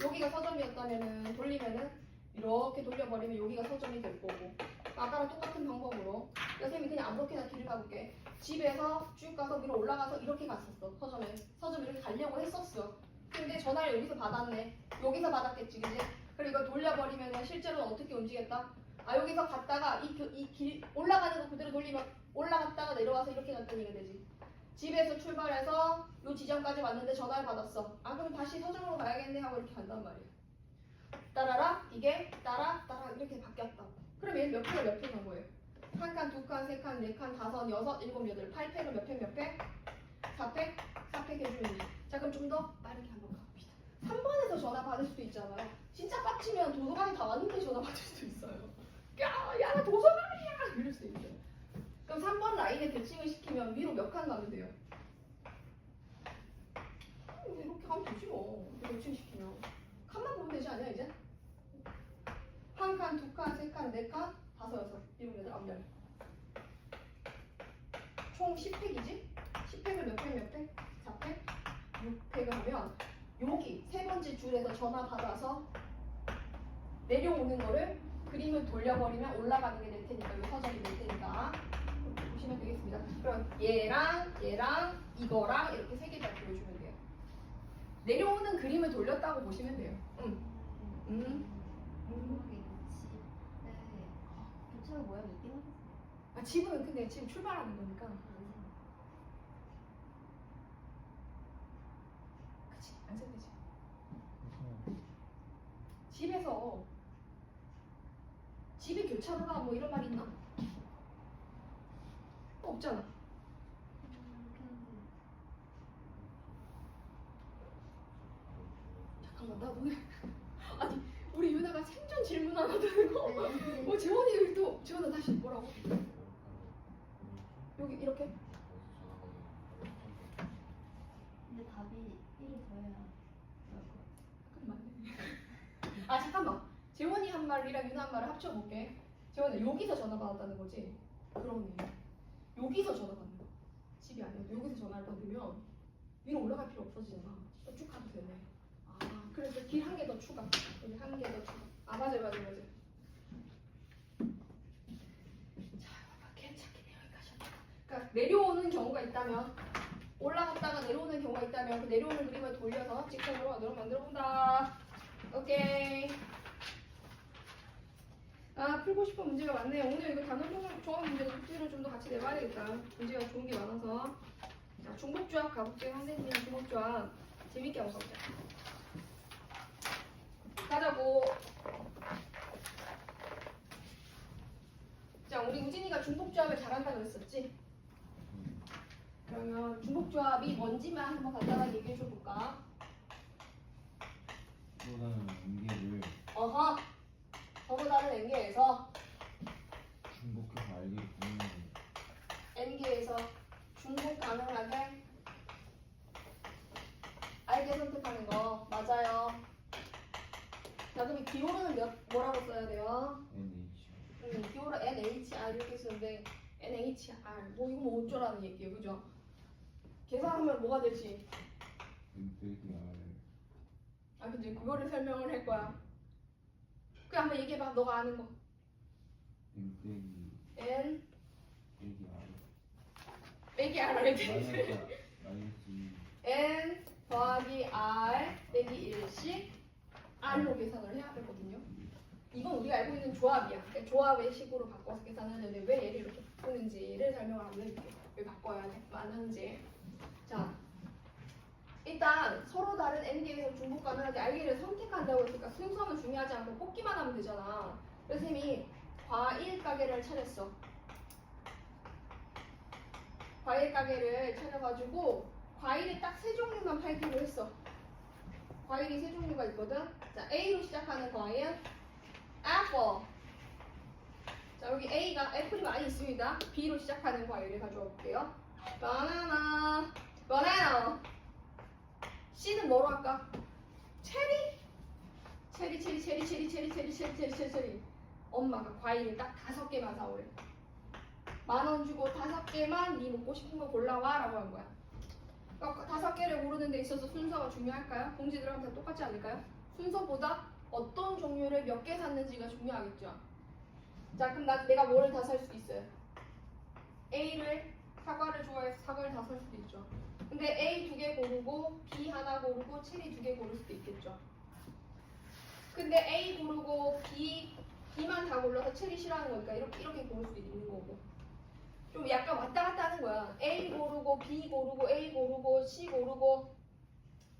여기가 서점이었다면은 돌리면은 이렇게 돌려버리면 여기가 서점이 될 거고, 아까랑 똑같은 방법으로 선생님이 그냥 아무렇게나 길을 가볼게. 집에서 쭉 가서 위로 올라가서 이렇게 갔었어. 서점 이렇게 가려고 했었어. 근데 전화를 여기서 받았네. 여기서 받았겠지, 그지? 그리고 이거 돌려버리면 실제로는 어떻게 움직였다? 여기서 갔다가 이 길 올라가는 거 그대로 돌리면 올라갔다가 내려와서 이렇게 갔다는 얘기가 되지. 집에서 출발해서 요 지점까지 왔는데 전화를 받았어. 그럼 다시 서점으로 가야겠네 하고 이렇게 간단 말이야. 따라라 이게 따라 이렇게 바뀌었다. 그럼 얘는 몇 팩을 몇 팩 한 거예요? 한 칸, 두 칸, 세 칸, 네 칸, 다섯, 여섯, 일곱, 여덟, 8팩을 몇 팩 몇 팩? 4팩? 4팩 해주면 돼. 자, 그럼 좀 더 빠르게 한번 가봅시다. 3번에서 전화 받을 수도 있잖아요. 진짜 빡치면 도서관에 다 왔는데 전화 받을 수도 있어요. 야, 나 도서관이야! 이럴 수도 있어요. 그럼 3번 라인에 대칭을 시키면 위로 몇 칸 가면 돼요? 이렇게 가면 되지 뭐. 대칭시키면. 칸만 보면 되지 않냐, 이제? 한 칸, 두 칸, 세 칸, 네 칸, 다섯, 여섯, 일곱, 여덟, 아홉, 열. 총 10팩이지? 10팩을 몇 팩, 몇 팩? 4팩? 6팩을 하면 여기 세 번째 줄에서 전화 받아서 내려오는 거를 그림을 돌려버리면 올라가는 게 될 테니까, 이 서점이 될 테니까 보시면 되겠습니다. 그럼 얘랑 이거랑 이렇게 세 개를 보여주면 돼요. 내려오는 그림을 돌렸다고 보시면 돼요. 궁금하게 집에 교차로 모양이 있긴 하겠어요. 집은 근데 지금 출발하는 거니까. 그치, 안 생기지. 집에서 집이 교차로가 뭐 이런 말 있나? 없잖아. 잠깐만, 나 오늘 아니 우리 유나가 생존 질문 하나 되는 거? 재원이 또 재원아 다시 뭐라고? 여기 이렇게? 근데 답이 1을 더해야 잠깐만. 잠깐만. 재원이 한 말이랑 유나 한 말을 합쳐볼게. 재원아 여기서 전화 받았다는 거지? 그러네. 여기서 전화 받는 거. 집이 아니어도 여기서 전화를 받으면 위로 올라갈 필요 없어지잖아. 쭉 가도 되네. 그래서 길 한 개 더 추가. 여기 한 개 더 추가. 맞아. 자, 괜찮긴 해요. 여기까지. 그러니까 내려오는 경우가 있다면, 올라갔다가 내려오는 경우가 있다면 그 내려오는 그림을 돌려서 직선으로 만들어 본다. 오케이. 풀고 싶은 문제가 많네요. 오늘 이거 단어 종합 문제도 숙제를 좀 더 같이 내봐야 되겠다. 문제가 좋은 게 많아서. 자, 중복조합 가볼게요. 선생님이랑 중복조합 재밌게 한번 가보자. 가자고. 자, 우리 우진이가 중복조합을 잘한다 그랬었지? 그러면 중복조합이 뭔지만 한번 간단하게 얘기해 줘 볼까? n개에서 중복해서 알기를 보는 n개에서 중복 가능하게 알게 선택하는 거 맞아요. 자, 그럼 이 기호로는 뭐라고 써야 돼요? NH 기호로 NHR 이렇게 쓰는데 NHR 뭐 이거 뭐 어쩌라는 얘기예요, 그죠? 계산하면 뭐가 되지? N 빼기 R 아, 근데 그거를 설명을 할 거야. 그래 한번 얘기해봐. 너가 아는 거. N 빼기 N 빼기 R 빼기 R 해야 돼. 마이너스 N 더하기 R 빼기 1씩 R로 계산을 해야 되거든요. 이건 우리가 알고 있는 조합이야. 그러니까 조합의 식으로 바꿔서 계산하는데 왜 얘를 이렇게 바꾸는지를 설명을 한번 해줄게. 왜 바꿔야 돼? 하는지. 자, 일단 서로 다른 n개에서 중복 가능하게 알기를 선택한다고 했으니까 순서는 중요하지 않고 뽑기만 하면 되잖아. 그래서 쌤이 과일 가게를 차렸어. 과일 가게를 차려가지고 과일이 딱 세 종류만 팔기로 했어. 과일이 세 종류가 있거든. 자, A로 시작하는 과일, apple. 자, 여기 A가 애플이 많이 있습니다. B로 시작하는 과일을 가져와 볼게요. 바나나, 바나나. C는 뭐로 할까? 체리. 체리. 엄마가 과일을 딱 5개만 사오래. 10,000원 주고 5개만 네 먹고 싶은 거 골라와라고 한 거야. 그러니까 5개를 고르는 데 있어서 순서가 중요할까요? 공지들하고 다 똑같지 않을까요? 순서보다 어떤 종류를 몇 개 샀는지가 중요하겠죠. 자, 그럼 내가 뭐를 다 살 수도 있어요. A를 사과를 좋아해서 사과를 다 살 수도 있죠. 근데 A 2개 고르고 B 하나 고르고 체리 2개 고를 수도 있겠죠. 근데 A 고르고 B만 다 골라서 체리 싫어하는 거니까 이렇게 고를 수도 있는 거고. 좀 약간 왔다 갔다 하는 거야. A 고르고 B 고르고 A 고르고 C 고르고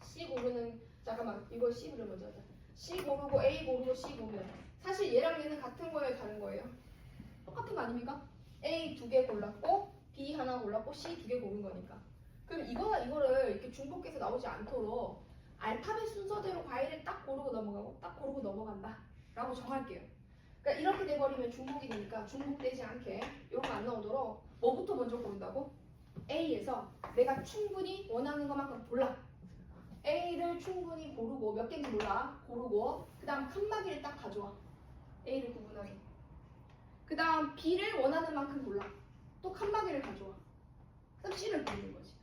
C 고르는 잠깐만 이거 C를 먼저 하자. C 고르고 A 고르고 C 고르면 사실 얘랑 얘는 같은 거예요, 다른 거예요? 똑같은 거 아닙니까? A 2개 골랐고 B 하나 골랐고 C 2개 고른 거니까. 그럼 이거를 이렇게 중복해서 나오지 않도록 알파벳 순서대로 과일을 딱 고르고 넘어가고 딱 고르고 넘어간다 라고 정할게요. 그러니까 이렇게 돼버리면 중복이 되니까 중복되지 않게 이런 거 안 나오도록 뭐부터 먼저 고른다고? A에서 내가 충분히 원하는 것만큼 골라. A를 충분히 고르고 몇 개인지 몰라. 고르고 그 다음 칸막이를 딱 가져와. A를 구분하게. 그 다음 B를 원하는 만큼 골라. 또 칸막이를 가져와. 그럼 C를 고르는 거지.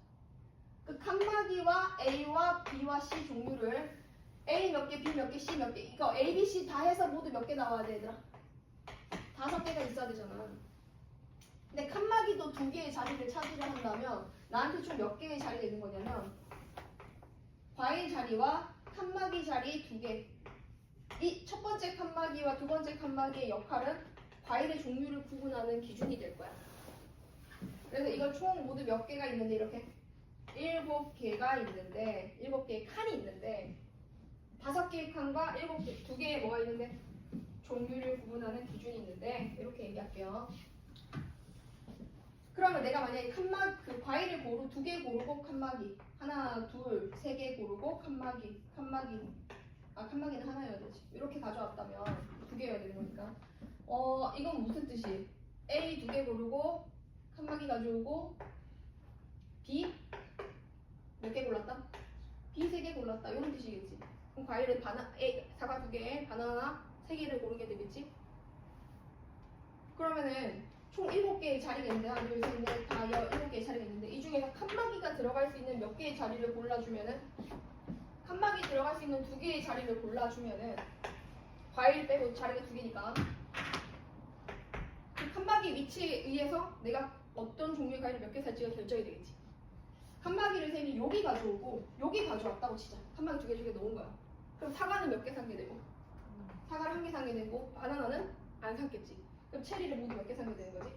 그 칸막이와 A와 B와 C 종류를 A 몇 개, B 몇 개, C 몇 개 이거 A, B, C 다 해서 모두 몇 개 나와야 돼 얘들아? 5개가 있어야 되잖아. 근데 칸막이도 2개의 자리를 차지를 한다면 나한테 총 몇 개의 자리가 있는 거냐면 과일 자리와 칸막이 자리 2개. 이 첫 번째 칸막이와 두 번째 칸막이의 역할은 과일의 종류를 구분하는 기준이 될 거야. 그래서 이걸 총 모두 몇 개가 있는데 이렇게 7개가 있는데 7개의 칸이 있는데 5개의 칸과 7개, 2개의 뭐가 있는데 종류를 구분하는 기준이 있는데 이렇게 얘기할게요. 그러면 내가 만약에 그 과일을 2개 고르고 칸막이 하나, 둘, 3개 고르고 칸막이는 하나여야 되지. 이렇게 가져왔다면 2개여야 되는 거니까. 이건 무슨 뜻이? A 2개 고르고 칸막이 가져오고 B 몇 개 골랐다? B 3개 골랐다. 이런 뜻이겠지. 그럼 과일은 사과 2개, 바나나 3개를 고르게 되겠지? 그러면은 총 7개의 자리가 있는데 하나, 둘, 셋, 넷, 다 7개의 자리가 있는데 이 중에서 칸막이가 들어갈 수 있는 몇 개의 자리를 골라주면은 칸막이 들어갈 수 있는 2개의 자리를 골라주면은 과일 빼고 자리가 2개니까 그 칸막이 위치에 의해서 내가 어떤 종류의 과일을 몇 개 살지가 결정이 되겠지. 칸막이를 쌤이 여기 가져오고 여기 가져왔다고 치자. 칸막이 2개 넣은 거야. 그럼 사과는 몇 개 산게 되고 사과를 1개 산게 되고 바나나는 안 샀겠지. 그럼 체리를 모두 몇 개 사게 되는 거지?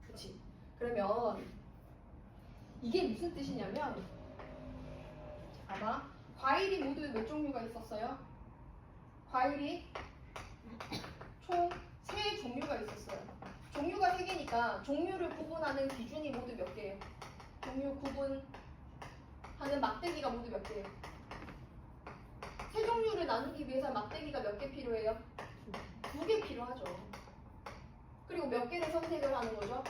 그치? 그러면 이게 무슨 뜻이냐면 봐봐. 과일이 모두 몇 종류가 있었어요? 과일이 총 3종류가 있었어요. 종류가 3개니까 종류를 구분하는 기준이 모두 몇 개예요? 종류 구분하는 막대기가 모두 몇 개예요? 3종류를 나누기 위해서 막대기가 몇 개 필요해요? 2개 필요하죠. 필요하죠. 그리고 몇 개를 선택을 하는 거죠?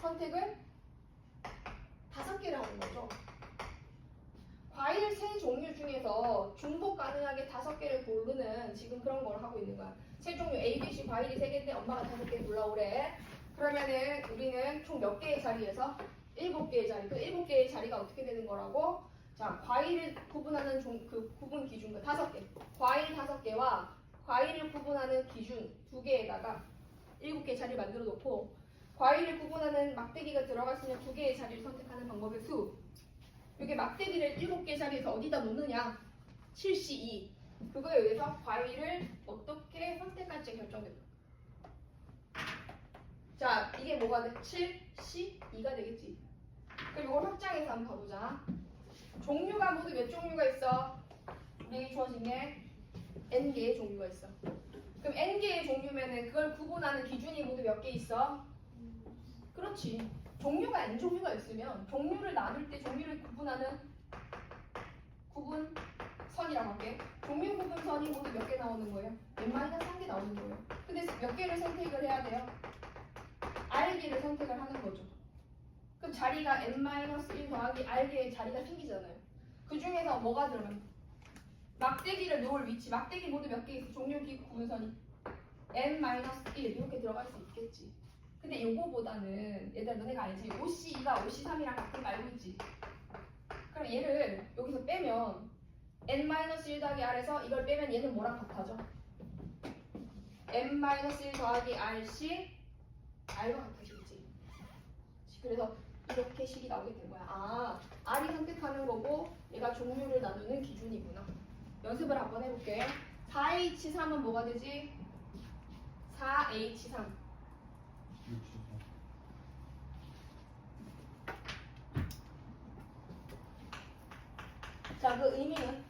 선택을 5개를 하는 거죠. 과일 3종류 중에서 중복 가능하게 5개를 고르는 지금 그런 걸 하고 있는 거야. 3종류 A, B, C 과일이 3개인데 엄마가 5개 골라오래. 그러면은 우리는 총 몇 개의 자리에서 7개의 자리. 그 7개의 자리가 어떻게 되는 거라고? 자, 과일을 구분하는 그 구분 기준 5개. 과일 5개와 과일을 구분하는 기준 2개에다가 7개의 자리를 만들어 놓고 과일을 구분하는 막대기가 들어갈 수 있는 2개의 자리를 선택하는 방법의 수. 이게 막대기를 7개의 자리에서 어디다 놓느냐? 7C2. 그거에 의해서 과일을 어떻게 선택할지 결정됩니다. 자, 이게 뭐가 돼? 7C2가 되겠지. 그럼 이걸 확장해서 한번 가보자. 종류가 모두 몇 종류가 있어? 우리에게 주어진 게 N개의 종류가 있어. 그럼 N개의 종류면은 그걸 구분하는 기준이 모두 몇 개 있어? 그렇지. 종류가 N종류가 있으면 종류를 나눌 때 종류를 구분하는 구분선이라고 할게. 종류 구분선이 모두 몇 개 나오는 거예요? N-1개 나오는 거예요. 근데 몇 개를 선택을 해야 돼요? R개를 선택을 하는 거죠. 그럼 자리가 N-1 더하기 R개의 자리가 생기잖아요. 그 중에서 뭐가 들어가요? 막대기를 놓을 위치. 막대기 모두 몇 개 있어? 종류 구분선이 N-1 이렇게 들어갈 수 있겠지. 근데 요거보다는 얘들아 너네가 알지? OC2가 OC3이랑 같은 거 알고 있지? 그럼 얘를 여기서 빼면 N-1 더하기 R에서 이걸 빼면 얘는 뭐랑 같아져? N-1 더하기 RC R과 같아지겠지. 그래서 이렇게 식이 나오게 된 거야. 아, R이 선택하는 거고 얘가 종류를 나누는 기준이구나. 연습을 한번 해볼게. 4H3은 뭐가 되지? 4H3. 64. 자, 그 의미는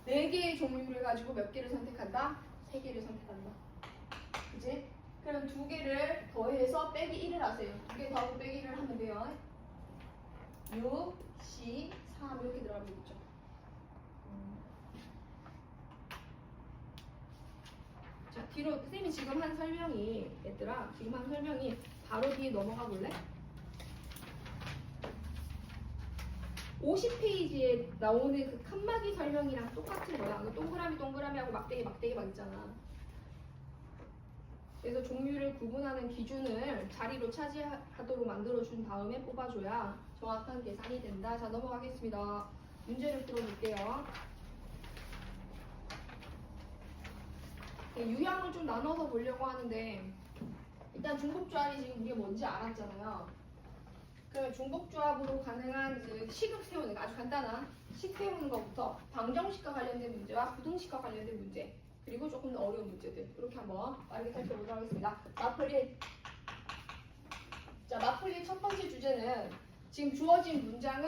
4개의 종류를 가지고 몇 개를 선택한다? 3개를 선택한다. 그치? 그럼 2개를 더해서 빼기 1을 하세요. 2개 더하고 빼기 1을 하면 돼요. 6, 10, 3 이렇게 들어가면 되겠죠. 자, 뒤로 선생님이 지금 한 설명이 얘들아 지금 한 설명이 바로 뒤에 넘어가 볼래? 50페이지에 나오는 그 칸막이 설명이랑 똑같은 거야. 그 동그라미하고 막대기 막 있잖아. 그래서 종류를 구분하는 기준을 자리로 차지하도록 만들어준 다음에 뽑아줘야 정확한 계산이 된다. 자, 넘어가겠습니다. 문제를 풀어볼게요. 유형을 좀 나눠서 보려고 하는데 일단 중복조합이 지금 우리가 뭔지 알았잖아요. 그러면 중복조합으로 가능한 그 식을 세우는 거 아주 간단한 식 세우는 것부터 방정식과 관련된 문제와 부등식과 관련된 문제 그리고 조금 더 어려운 문제들 이렇게 한번 빠르게 살펴보도록 하겠습니다. 마플1. 자, 마플1 첫 번째 주제는 지금 주어진 문장을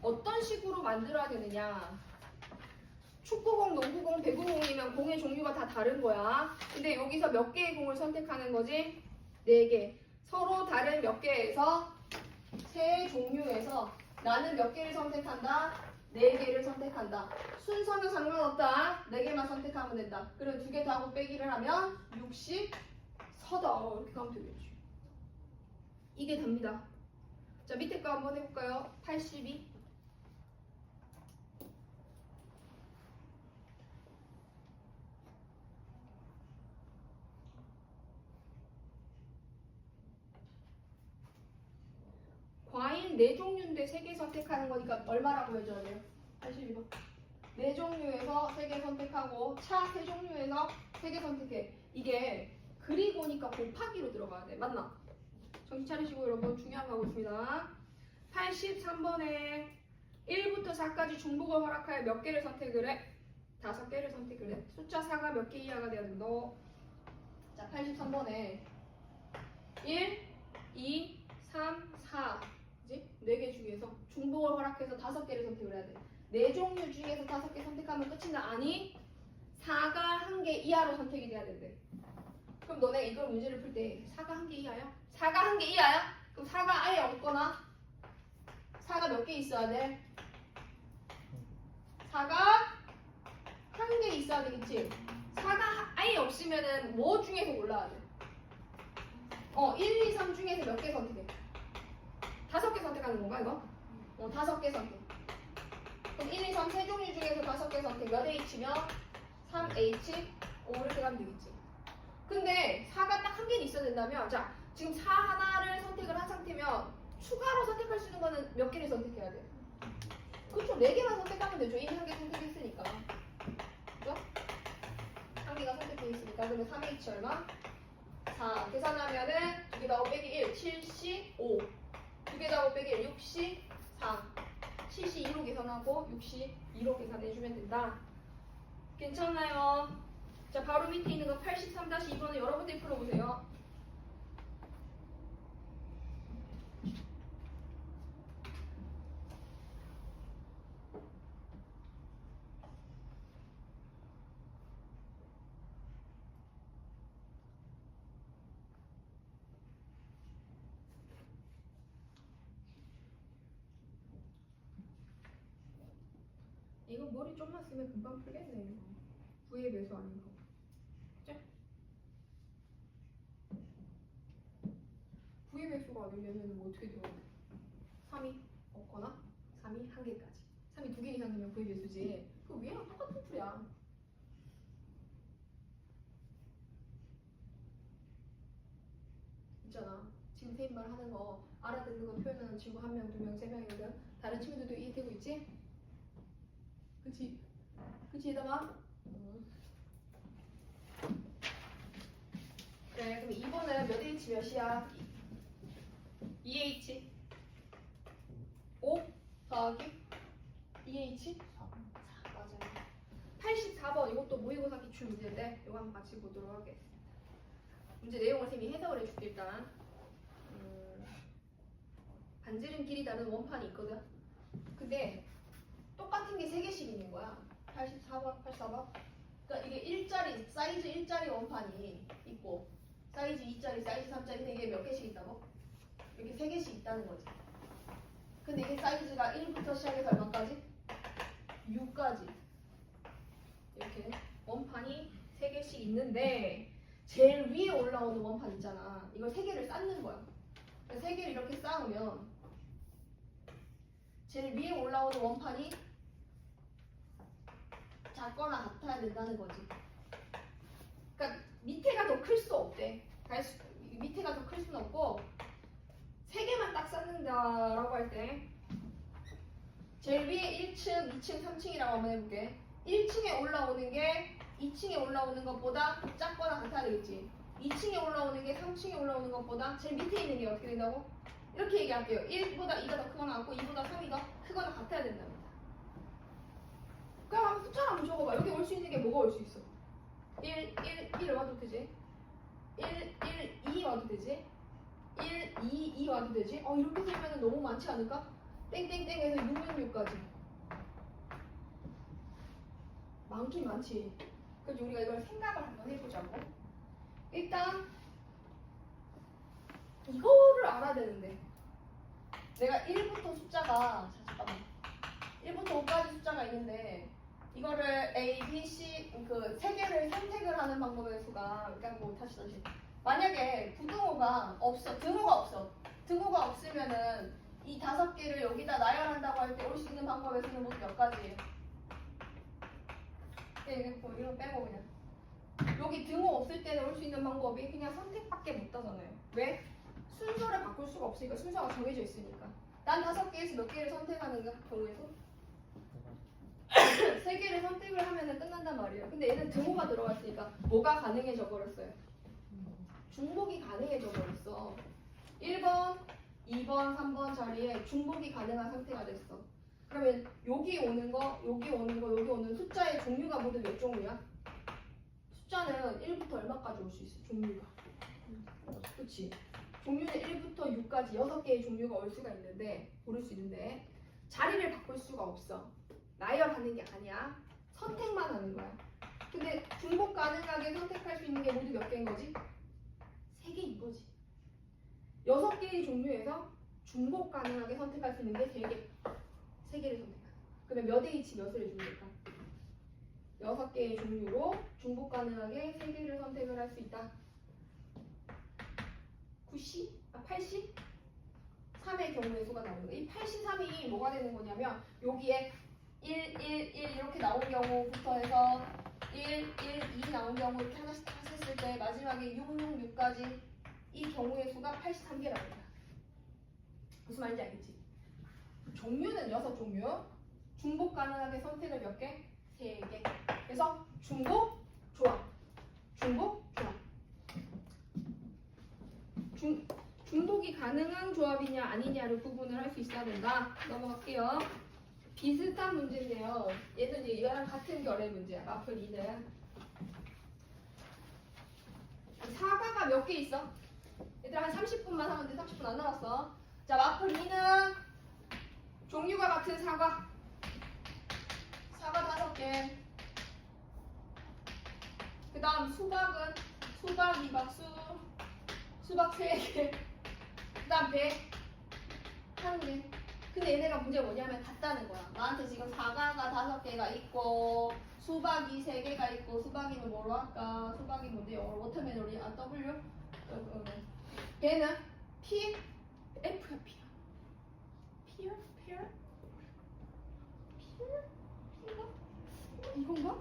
어떤 식으로 만들어야 되느냐. 축구공, 농구공, 배구공이면 공의 종류가 다 다른 거야. 근데 여기서 몇 개의 공을 선택하는 거지? 4개. 서로 다른 몇 개에서 세 종류에서 나는 몇 개를 선택한다? 4개를 선택한다. 순서는 상관없다. 4개만 선택하면 된다. 그리고 2개 더하고 빼기를 하면 60 서다. 이렇게 가면 되겠지. 이게 답니다. 자, 밑에 거 한번 해볼까요? 82. 과일 4종류인데 3개 선택하는 거니까 얼마라고 해줘야 돼요? 82번. 4종류에서 3개 선택하고 차 3종류에서 3개 선택해. 이게 그리고니까 곱하기로 들어가야 돼. 맞나? 정신 차리시고 여러분 중요한 거 하고 있습니다. 83번에 1부터 4까지 중복을 허락하여 몇 개를 선택을 해? 5개를 선택을 해. 숫자 4가 몇 개 이하가 돼야 된다. 자, 83번에 1, 2, 3, 4 그지? 4개 중에서 중복을 허락해서 5개를 선택을 해야 돼. 4종류 중에서 5개 선택하면 끝인가? 아니 4가 1개 이하로 선택이 돼야 된대. 그럼 너네 이걸 문제를 풀 때 4가 1개 이하야? 4가 1개 이하야? 그럼 4가 아예 없거나 4가 몇 개 있어야 돼? 4가 1개 있어야 되겠지? 4 4가 아예 없으면은 뭐 중에서 골라야 돼? 1, 2, 3 중에서 몇 개 선택해? 5개 선택하는 건가 이거? 5개 선택. 그럼 1, 2, 3 세 종류 중에서 5개 선택. 몇 H면 3H, 이렇게 가면 되겠지. 근데 4가 딱 한 개는 있어야 된다면, 자 지금 4 하나를 선택을 한 상태면 추가로 선택할 수 있는 거는 몇 개를 선택해야 돼? 그렇죠. 4개만 선택하면 되죠. 이미 한 개 선택했으니까. 그죠? 한 개가 선택되어 있으니까. 그러면 3H 얼마? 4. 계산하면은 2개 다 빼기 1, 7C, 5. 2개 다 빼기 1, 6C, 4. 7C 2로 계산하고 6C 2로 계산해주면 된다. 괜찮나요? 자, 바로 밑에 있는 거 83-2번은 여러분들이 풀어보세요. 이거 머리 좀만 쓰면 금방 풀겠네. 이거. V의 배수 아닌 거. 그죠? V의 배수가 아니려면 뭐 어떻게 되어? 3이 없거나 3이 1개까지. 3이 2개 이상이면 V의 배수지. 그 위에랑 똑같은 풀이야. 있잖아. 지금 선생님 말 하는 거 알아듣는 거 표현하는 친구 1명, 2명, 3명이거든. 다른 친구들도 이해되고 있지? 그치? 그치, 얘들아? 그래, 그럼 2번은 몇 H 몇이야? 2H 5 더하기 2H 4 맞아요. 84번 이것도 모의고사 기출 문제인데 이거 한번 같이 보도록 하겠습니다. 문제 내용을 선생님이 해석을 해줄게. 일단 반지름 길이 다른 원판이 있거든. 근데 똑같은 게 3개씩 있는 거야. 84번, 84번. 그러니까 이게 일자리, 사이즈 1짜리 원판이 있고 사이즈 2짜리, 사이즈 3짜리 이게 몇 개씩 있다고? 이렇게 3개씩 있다는 거지. 근데 이게 사이즈가 1부터 시작해서 얼마까지? 6까지. 이렇게 원판이 3개씩 있는데 제일 위에 올라오는 원판 있잖아. 이걸 3개를 쌓는 거야. 3개를 이렇게 쌓으면 제일 위에 올라오는 원판이 작거나 같아야 된다는 거지. 그러니까 밑에가 더 클 수 없대. 밑에가 더 클 수는 없고 3개만 딱 쌓는다라고 할 때 제일 위에 1층, 2층, 3층이라고 한번 해볼게. 1층에 올라오는 게 2층에 올라오는 것보다 작거나 같아야 되겠지. 2층에 올라오는 게 3층에 올라오는 것보다 제일 밑에 있는 게 어떻게 된다고? 이렇게 얘기할게요. 1보다 2가 더 크거나 같고 2보다 3이 더 크거나 같아야 된답니다. 그럼 한번 숫자를 한번 적어봐. 여기 올 수 있는 게 뭐가 올 수 있어? 1, 1 와도 되지? 1, 1, 2 와도 되지? 1, 2, 2 와도 되지? 이렇게 되면 너무 많지 않을까? 땡땡땡에서 6은 6까지. 많긴 많지. 그래서 우리가 이걸 생각을 한번 해보자고. 일단 이거를 알아야 되는데 내가 1부터 숫자가 잠깐만 1부터 5까지 숫자가 있는데 이거를 A, B, C 그 3개를 선택을 하는 방법의 수가 그러니까 뭐 다시 만약에 부등호가 없어 등호가 없으면은 이 5개를 여기다 나열한다고 할 때 올 수 있는 방법의 수는 모두 몇 가지예요? 이거 빼고 그냥 여기 등호 없을 때는 올 수 있는 방법이 그냥 선택밖에 못 하잖아요. 왜? 순서를 바꿀 수가 없으니까. 순서가 정해져 있으니까. 난 5개에서 몇 개를 선택하는가 경우에서 3개를 선택을 하면 끝난단 말이에요. 근데 얘는 등호가 들어가 있으니까 뭐가 가능해져 버렸어요? 중복이 가능해져 버렸어. 1번, 2번, 3번 자리에 중복이 가능한 상태가 됐어. 그러면 여기 오는 거, 여기 오는 거, 여기 오는 숫자의 종류가 모두 몇 종류야? 숫자는 1부터 얼마까지 올 수 있어? 종류가. 그치? 종류는 1부터 6까지 6개의 종류가 올 수가 있는데 고를 수 있는데 자리를 바꿀 수가 없어. 나열하는 게 아니야. 선택만 하는 거야. 근데 중복 가능하게 선택할 수 있는 게 모두 몇 개인 거지? 3개인 거지. 6개의 종류에서 중복 가능하게 선택할 수 있는 게 3개를 선택한다. 그러면 몇 H 몇을 해주면 될까? 6개의 종류로 중복 중복 가능하게 3개를 선택을 할 수 있다. 80? 3의 경우의 수가 나오는 거야. 이 83이 뭐가 되는 거냐면 여기에 1, 1, 1 이렇게 나온 경우부터 해서 1, 1, 2 나온 경우 이렇게 하나씩 다 했을 때 마지막에 6, 6, 6까지 이 경우의 수가 83개라는 거야. 무슨 말인지 알겠지? 종류는 6종류. 중복 가능하게 선택을 몇 개? 3개. 그래서 중복, 조합. 중복, 조합. 중복이 가능한 조합이냐 아니냐를 구분을 할 수 있어야 된다. 넘어갈게요. 비슷한 문제인데요. 얘는 이제 이거랑 같은 결의 문제야. 마플 2는. 사과가 몇 개 있어? 얘들아 한 30분만 하면 돼. 30분 안 남았어. 자, 마플 2는 종류가 같은 사과. 사과 5개. 그 다음 수박은 수박 2박수. 수박 3개. 그 다음 배 1개. 근데 얘네가 문제가 뭐냐면 같다는 거야. 나한테 지금 사과가 5개가 있고 수박이 3개가 있고 수박이는 뭐로 할까? 수박이 뭔데? 영어로 워터멜론이 W? 배는 P? F야 P야. P야? Pear? Pear? P인가? 이건가?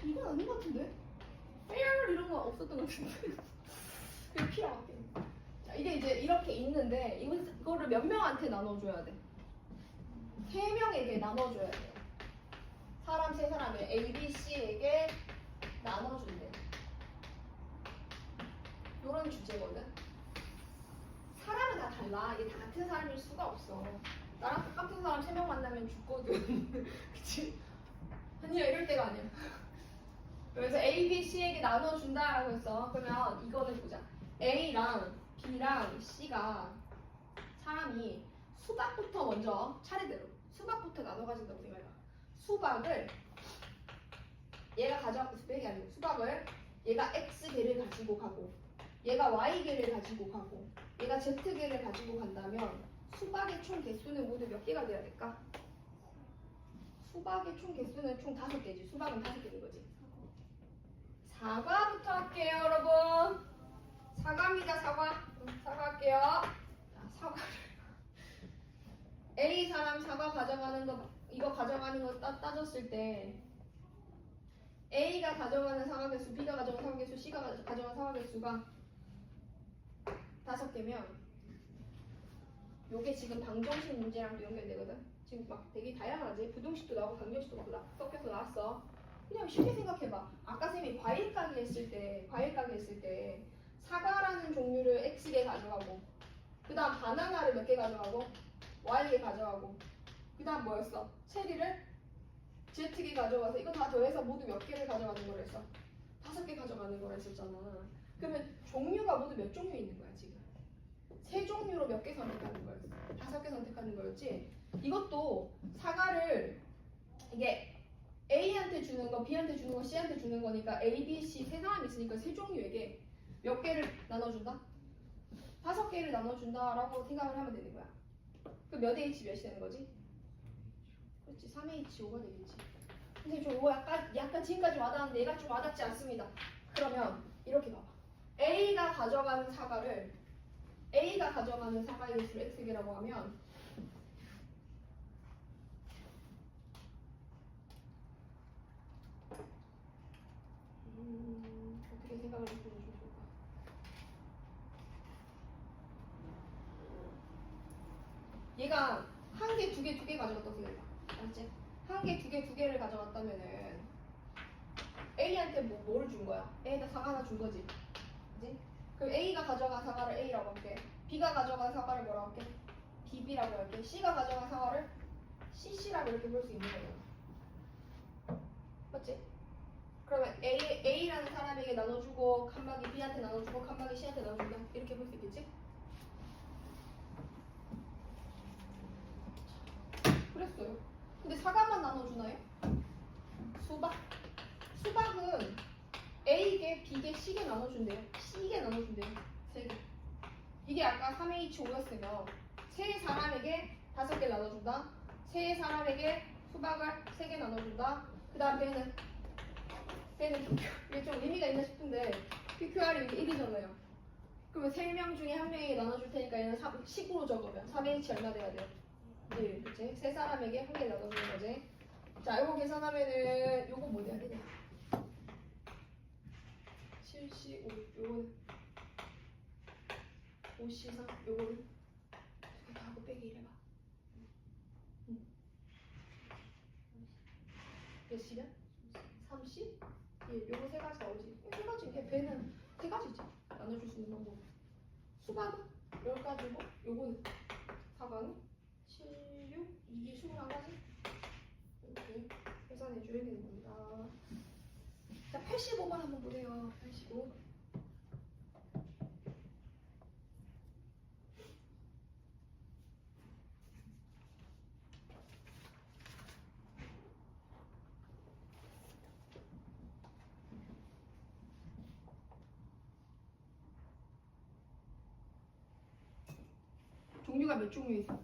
이건 아닌 것 같은데? Fair 이런 거 없었던 것 같은데? 그 P라고 할게. 자, 이게 이제 이렇게 있는데 이거를 몇 명한테 나눠줘야 돼? 3명에게 나눠줘야 돼. 사람 3사람에 A, B, C에게 나눠준대. 이런 주제거든. 사람은 다 달라. 이게 다 같은 사람일 수가 없어. 나랑 똑같은 사람 3명 만나면 죽거든. 그치? 아니야, 이럴 때가 아니야. 그래서 A, B, C에게 나눠준다라고 했어. 그러면 이거는 보자. A랑 B랑 C가 사람이 수박부터 먼저 차례대로 수박부터 나눠 가진다고 생각해봐. 수박을 얘가 가져가고 수박이 아니고 수박을 얘가 X개를 가지고 가고 얘가 Y개를 가지고 가고 얘가 Z개를 가지고 간다면 수박의 총 개수는 모두 몇 개가 돼야 될까? 수박의 총 개수는 총 5개지. 수박은 5개인 거지. 사과부터 할게요, 여러분. 사과입니다, 사과. 사과할게요. 자, 사과를. A 사람 사과 가져가는 거, 이거 가져가는 거 따졌을 때 A가 가져가는 사과 개수, B가 가져가는 사과 개수, C가 가져가는 사과 개수가 5개면 요게 지금 방정식 문제랑도 연결되거든. 지금 막 되게 다양하지. 부등식도 나오고 방정식도 막 섞여서 나왔어. 그냥 쉽게 생각해봐. 아까 쌤이 과일 가게 했을 때 사과라는 종류를 X개 가져가고 그 다음 바나나를 몇 개 가져가고 Y개 가져가고 그 다음 뭐였어? 체리를 Z개 가져가서 이거 다 더해서 모두 몇 개를 가져가는 걸 했어? 5개 가져가는 걸 했었잖아. 그러면 종류가 모두 몇 종류 있는 거야 지금? 3종류로 몇 개 선택하는 거였어? 5개 선택하는 거였지? 이것도 사과를 이게 A한테 주는 거, B한테 주는 거, C한테 주는 거니까 A, B, C 3사람이 있으니까 3종류에게 몇 개를 나눠준다? 5개를 나눠준다라고 생각을 하면 되는 거야. 그럼 몇 H 몇이 되는 거지? 그렇지, 3H5가 되겠지. 근데 좀 이거 약간 지금까지 와닿았는데 얘가 좀 와닿지 않습니다. 그러면 이렇게 봐봐. A가 가져가는 사과의 개수를 X개라고 하면 어떻게 생각을 해보면 좋을까? 얘가 1개, 2개, 2개 가져갔다고 생각해봐. 알았지? 1개, 2개, 2개를 가져갔다면은 A한테 뭐를 준 거야? A에다 사과 하나 준 거지. 그지? 그럼 A가 가져간 사과를 A라고 할게. B가 가져간 사과를 뭐라고 할게? BB라고 할게. C가 가져간 사과를 CC라고 이렇게 볼 수 있는 거야. 맞지? 그러면 A라는 사람에게 나눠주고 칸막이 B한테 나눠주고 칸막이 C한테 나눠준다. 이렇게 볼 수 있겠지? 그랬어요. 근데 사과만 나눠주나요? 수박은 A개, B개, C개 나눠준대요. C개 나눠준대요. 3개. 이게 아까 3H5였으면 3사람에게 5개 나눠준다. 3사람에게 수박을 3개 나눠준다. 그 다음 배는 배는 PQ. 이게 좀 의미가 있나 싶은데 PQR이 여기 1이잖아요. 그러면 3명 중에 1명에게 나눠줄 테니까 얘는 10으로 적으면 3H 얼마 돼야 돼요? 1. 그치? 세 사람에게 1개 나눠주는 거지. 자, 이거 계산하면은 요거 뭐 돼야 되냐? 75. 요거는 5C3. 요거는 이렇게 다 하고 빼기 1 해봐. 몇이면? 30? 예, 요거 세 가지 나오지. 세 가지. 이게 배는 세 가지지. 나눠줄 수 있는 방법. 수박은 10가지고, 요거는 사과는 7, 6, 이게 21가지. 이렇게 계산해 줘야 되는 겁니다. 자, 85번 한번 보세요. 85. 종류가 몇 종류 있어?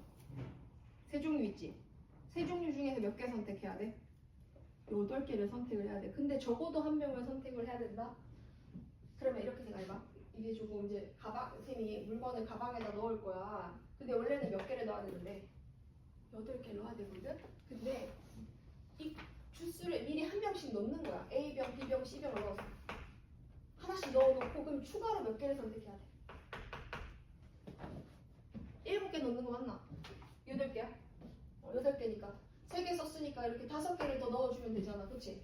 세 종류 있지? 세 종류 중에서 몇 개 선택해야 돼? 8개를 선택을 해야 돼. 근데 적어도 한 명을 선택을 해야 된다? 그러면 이렇게 생각해봐. 이게 조금 이제 쌤이 물건을 가방에다 넣을 거야. 근데 원래는 몇 개를 넣어야 되는데 8개 넣어야 되거든? 근데 이 주스를 미리 한 병씩 넣는 거야. A병, B병, C병을 넣어서 하나씩 넣어놓고 그럼 추가로 몇 개를 선택해야 돼? 7개 넣는 거 맞나? 8개야? 8개니까 3개 썼으니까 이렇게 5개를 더 넣어주면 되잖아. 그치?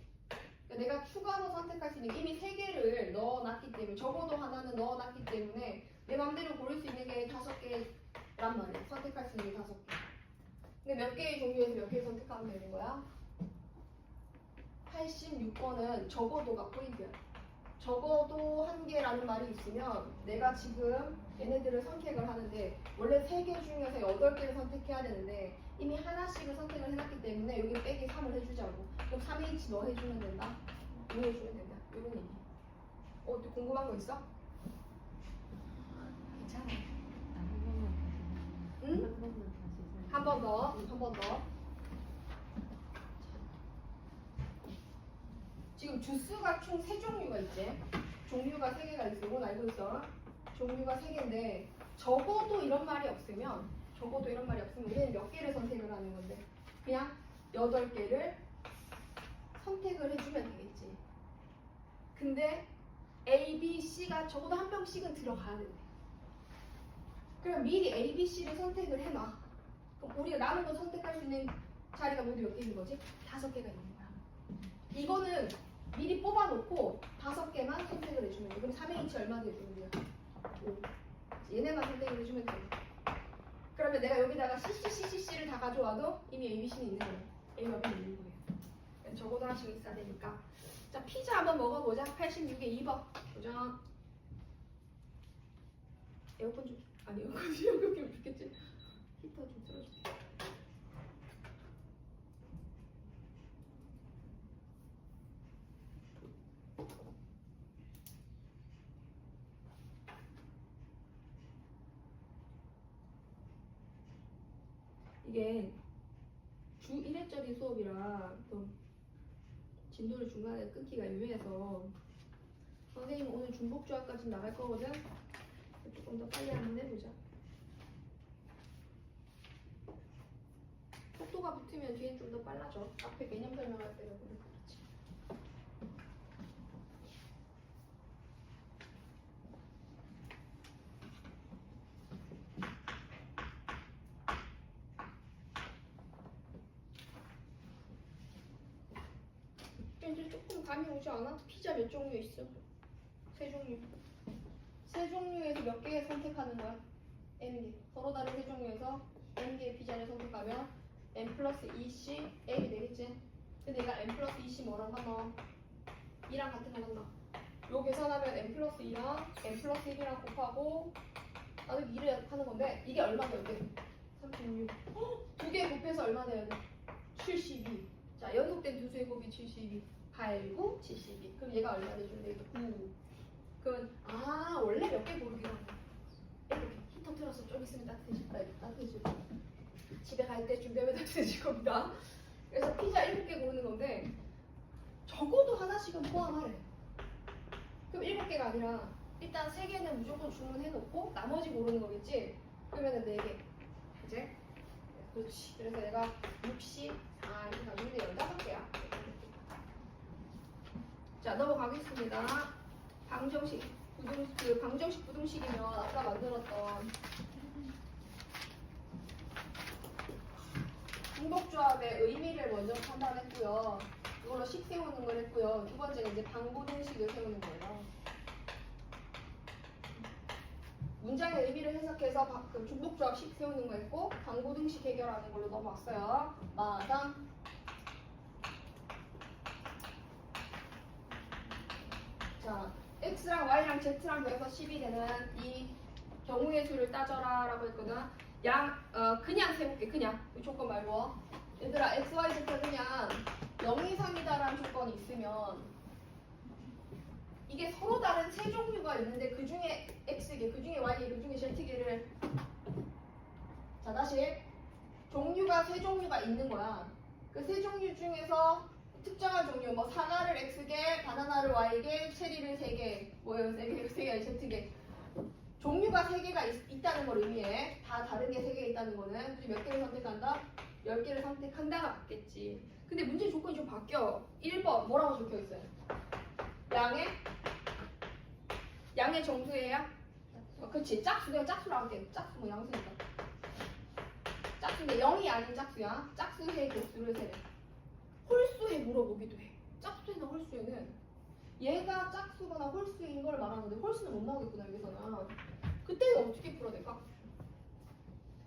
그러니까 내가 추가로 선택할 수 있는 이미 3개를 넣어놨기 때문에 적어도 하나는 넣어놨기 때문에 내 맘대로 고를 수 있는 게 5개란 말이야. 선택할 수 있는 게 5개. 근데 몇 개의 종류에서 몇 개 선택하면 되는 거야? 86번은 적어도가 포인트야. 적어도 1개라는 말이 있으면 내가 지금 얘네들을 선택을 하는데 원래 3개 중에서 8개를 선택해야 되는데 이미 하나씩을 선택을 해놨기 때문에 여기 빼기 3을 해주자고. 그럼 3H 너 해주면 된다? 이거 해주면 된다. 이런 얘기. 또 궁금한 거 있어? 괜찮아. 응? 한 번 더. 한 번 더. 지금 주스가 총 3종류가 있지. 종류가 3개가 있어. 이건 알고 있어. 종류가 3개인데 적어도 이런 말이 없으면 우리는 몇 개를 선택을 하는 건데 그냥 8개를 선택을 해주면 되겠지. 근데 A, B, C가 적어도 한 병씩은 들어가야 된대. 그럼 미리 A, B, C를 선택을 해놔. 그럼 우리가 남은 거 선택할 수 있는 자리가 모두 몇 개 있는 거지? 5개가 있는 거야. 이거는 미리 뽑아놓고 5개만 선택을 해주면 돼. 그럼 3H 얼마 돼주면 돼요? 5. 얘네만 선택을 해주면 돼. 그러면 내가 여기다가 CCCCC를 다 가져와도 이미 ABC는 있는 거예요. A와 B는 있는 거예요. 적어도 하나씩 있어야 되니까. 자, 피자 한번 먹어보자. 86에 2번. 도전. 에어컨 좀, 아니 에어컨 좀 여기 좋겠지. 히터 좀 틀어줄게. 이게 주 1회짜리 수업이라 또 진도를 중간에 끊기가 애매해서 선생님 오늘 중복주합까지 나갈 거거든? 조금 더 빨리 한번 해보자. 속도가 붙으면 뒤엔 좀 더 빨라져. 앞에 개념 설명할 때는 그렇지. 이제 조금 감이 오지 않아? 피자 몇 종류 있어? 3종류. 3종류에서 몇 개 선택하는 거야? N개. 서로 다른 3종류에서 N개의 피자를 선택하면 N 플러스 2C N이 되겠지? 근데 얘가 N 플러스 2C 뭐랑 같나? 2랑 같은 거 같나? 요 계산하면 N 플러스 2랑 N 플러스 1이랑 곱하고 나도 2를 하는 건데 이게 얼마 돼야 돼? 36. 2개 곱해서 얼마 돼야 돼? 72. 자, 연속된 두 수의 곱이 72. 8, 9, 72. 그럼 얘가 얼마 돼주면 돼? 9. 그럼 원래 몇 개 고르기로 하는 거야. 이렇게 히터 틀어서 좀 있으면 따뜻해질 거야. 집에 갈 때 준비하면 따뜻해질 겁니다. 그래서 피자 7개 고르는 건데 적어도 하나씩은 포함하래. 그럼 7개가 아니라 일단 3개는 무조건 주문해놓고 나머지 고르는 거겠지? 그러면은 4개. 그치? 그렇지. 그래서 내가 60, 4 이렇게 가지고 15개야. 자, 넘어가겠습니다. 방정식. 방정식 부등식이면 아까 만들었던 중복조합의 의미를 먼저 판단했고요. 이걸로 식 세우는 걸 했고요. 두 번째는 이제 방부등식을 세우는 거예요. 문장의 의미를 해석해서 그 중복조합 식 세우는 거 했고 방부등식 해결하는 걸로 넘어왔어요. 마담. 자, x랑 y랑 z랑 더해서 10이 되는 이 경우의 수를 따져라 라고 했거든. 그냥 세볼게. 그냥 이 조건 말고. 얘들아 x, y, z 그냥 0 이상이다라는 조건이 있으면 이게 서로 다른 세 종류가 있는데 그 중에 x개, 그 중에 y개, 그 중에 z개를 자 다시 종류가 세 종류가 있는 거야. 그 세 종류 중에서 특정한 종류 뭐 사과를 x개, 바나나를 y개, 체리를 3개 뭐예요? 3개 아니 z개 종류가 3개가 있다는 걸 의미해. 다 다른 게 3개 있다는 거는 몇 개를 선택한다? 10개를 선택한다가 맞겠지. 근데 문제 조건이 좀 바뀌어. 1번 뭐라고 적혀 있어요? 양의 정수예요? 그치 짝수. 내가 짝수라고 할게. 짝수 뭐 양수니까 짝수인데 0이 아닌 짝수야. 짝수의 개수를 세래. 홀수에 물어보기도 해. 짝수에나 홀수에는 얘가 짝수거나 홀수인 걸 말하는데 홀수는 못 나오겠구나 여기서는. 그때는 어떻게 풀어낼까?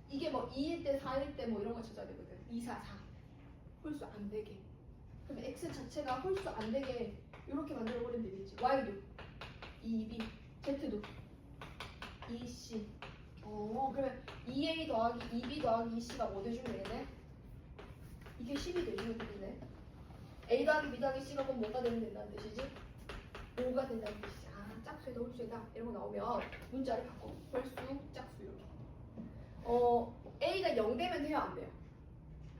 이게 뭐 2일 때 4일 때 뭐 이런 거 찾아야 되거든. 2, 4, 4 홀수 안 되게. 그럼 x 자체가 홀수 안 되게 이렇게 만들어 버리면 되겠지. y도 2b, z도 2c. 그러면 2a 더하기 2b 더하기 2c가 뭐 돼주면 되겠네? 이게 10이 돼주면 되겠네. a 더하기 b 더하기 c가 그럼 뭐가 되면 된다는 뜻이지? 5가 된다는 뜻이지. 아, 짝수에다 홀수에다 이런 거 나오면 문자를 바꿔. 홀수, 짝수 이렇게. a가 0 되면 돼요? 안 돼요?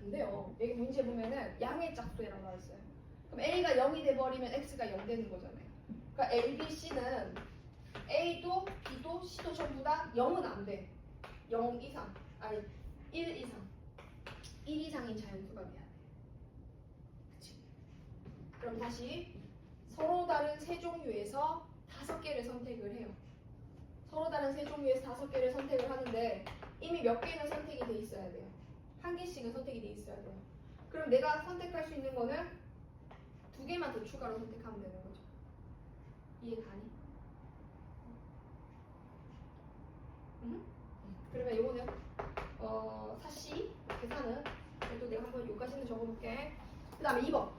안 돼요. 여기 문제 보면은 양의 짝수라고 나와 있어요. 그럼 a가 0이 돼버리면 x가 0 되는 거잖아요. 그러니까 a, b, c는 a도 b도 c도 전부 다 0은 안 돼. 0 이상, 아니 1 이상. 1 이상인 자연수가 돼야 돼. 그치? 그럼 다시 서로 다른 세 종류에서 5개를 선택을 해요. 서로 다른 세 종류에서 5개를 선택을 하는데 이미 몇 개는 선택이 돼 있어야 돼요. 한 개씩은 선택이 돼 있어야 돼요. 그럼 내가 선택할 수 있는 거는 2개만 더 추가로 선택하면 되는 거죠. 이해 가니? 그러면 이거는 사시 계산은 그래도 내가 한번 여기까지는 적어볼게. 그 다음에 2번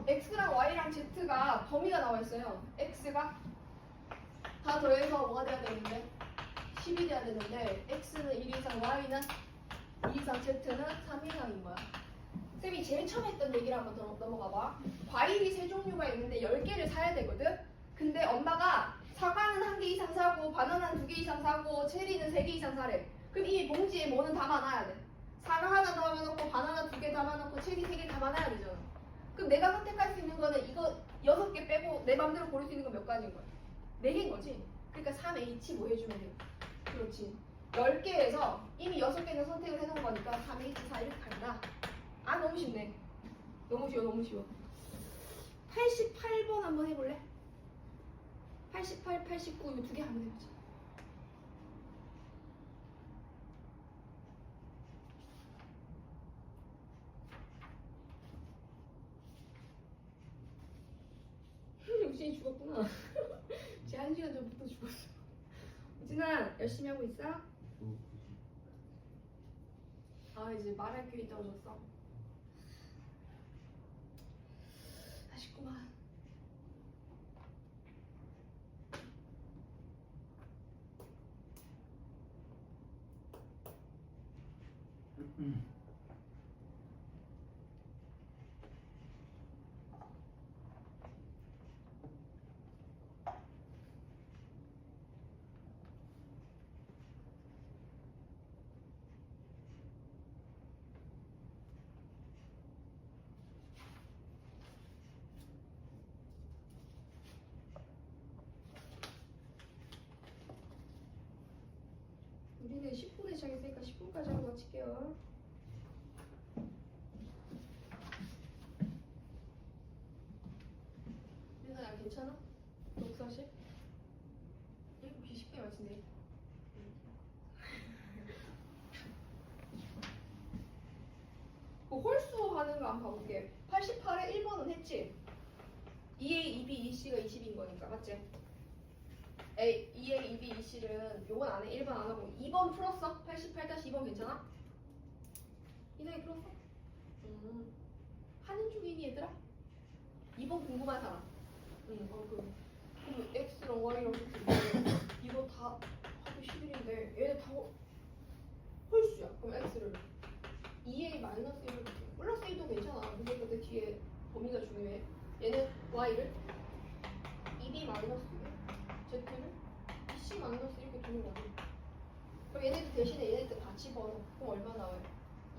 x랑 y랑 z가 범위가 나와 있어요. x가 다 더해서 뭐가 돼야 되는데 10이 돼야 되는데 x는 1 이상, y는 2 이상, z는 3 이상인 거야. 쌤이 제일 처음 했던 얘기를 한번 더 넘어가 봐. 과일이 세 종류가 있는데 10개를 사야 되거든? 근데 엄마가 사과는 1개 이상 사고 바나나는 2개 이상 사고 체리는 3개 이상 사래. 그럼 이 봉지에 뭐는 담아놔야 돼. 사과 하나 담아놓고 바나나 2개 담아놓고 체리 3개 담아놔야 되잖아. 그럼 내가 선택할 수 있는 거는 이거 6개 빼고 내 맘대로 고를 수 있는 건 몇 가지인 거야? 4개인 거지? 그러니까 3H 뭐 해주면 돼? 그렇지. 10개에서 이미 6개는 선택을 해놓은 거니까 3H 4 이렇게 간다. 아 너무 쉽네. 너무 쉬워 너무 쉬워. 88번 한번 해볼래? 88, 89 이거 2개 한번 해보자. 우진이 죽었구나. 쟤 1시간 전부터 죽었어. 우진아 열심히 하고 있어? 아 이제 말할 길이 떨어졌어. 아쉽구만. 괜찮아? 독서실? 7시 10분에 마친대. 그 홀수 하는 거 한번 봐볼게. 88에 1번은 했지? 2A, 2B, 2C가 20인 거니까 맞지? A, 2A, 2B, 2C는 요건 안 해. 1번 안 하고 2번 풀었어? 88-2번 괜찮아? 이상이 풀었어? 하는 중이니 얘들아? 2번 궁금한 사람? 그럼 X랑 Y랑 이거 다 하기 11인데 얘네 다 홀수야. 그럼 X를 2A 마이너스 1을 플러스 1도 괜찮아. 근데 그때 뒤에 범위가 중요해. 얘는 Y를 2B 마이너스 1, Z를 2C 마이너스 이렇게 두는 거지. 그럼 얘네들 대신에 얘네들 같이 벌어. 그럼 얼마 나와요?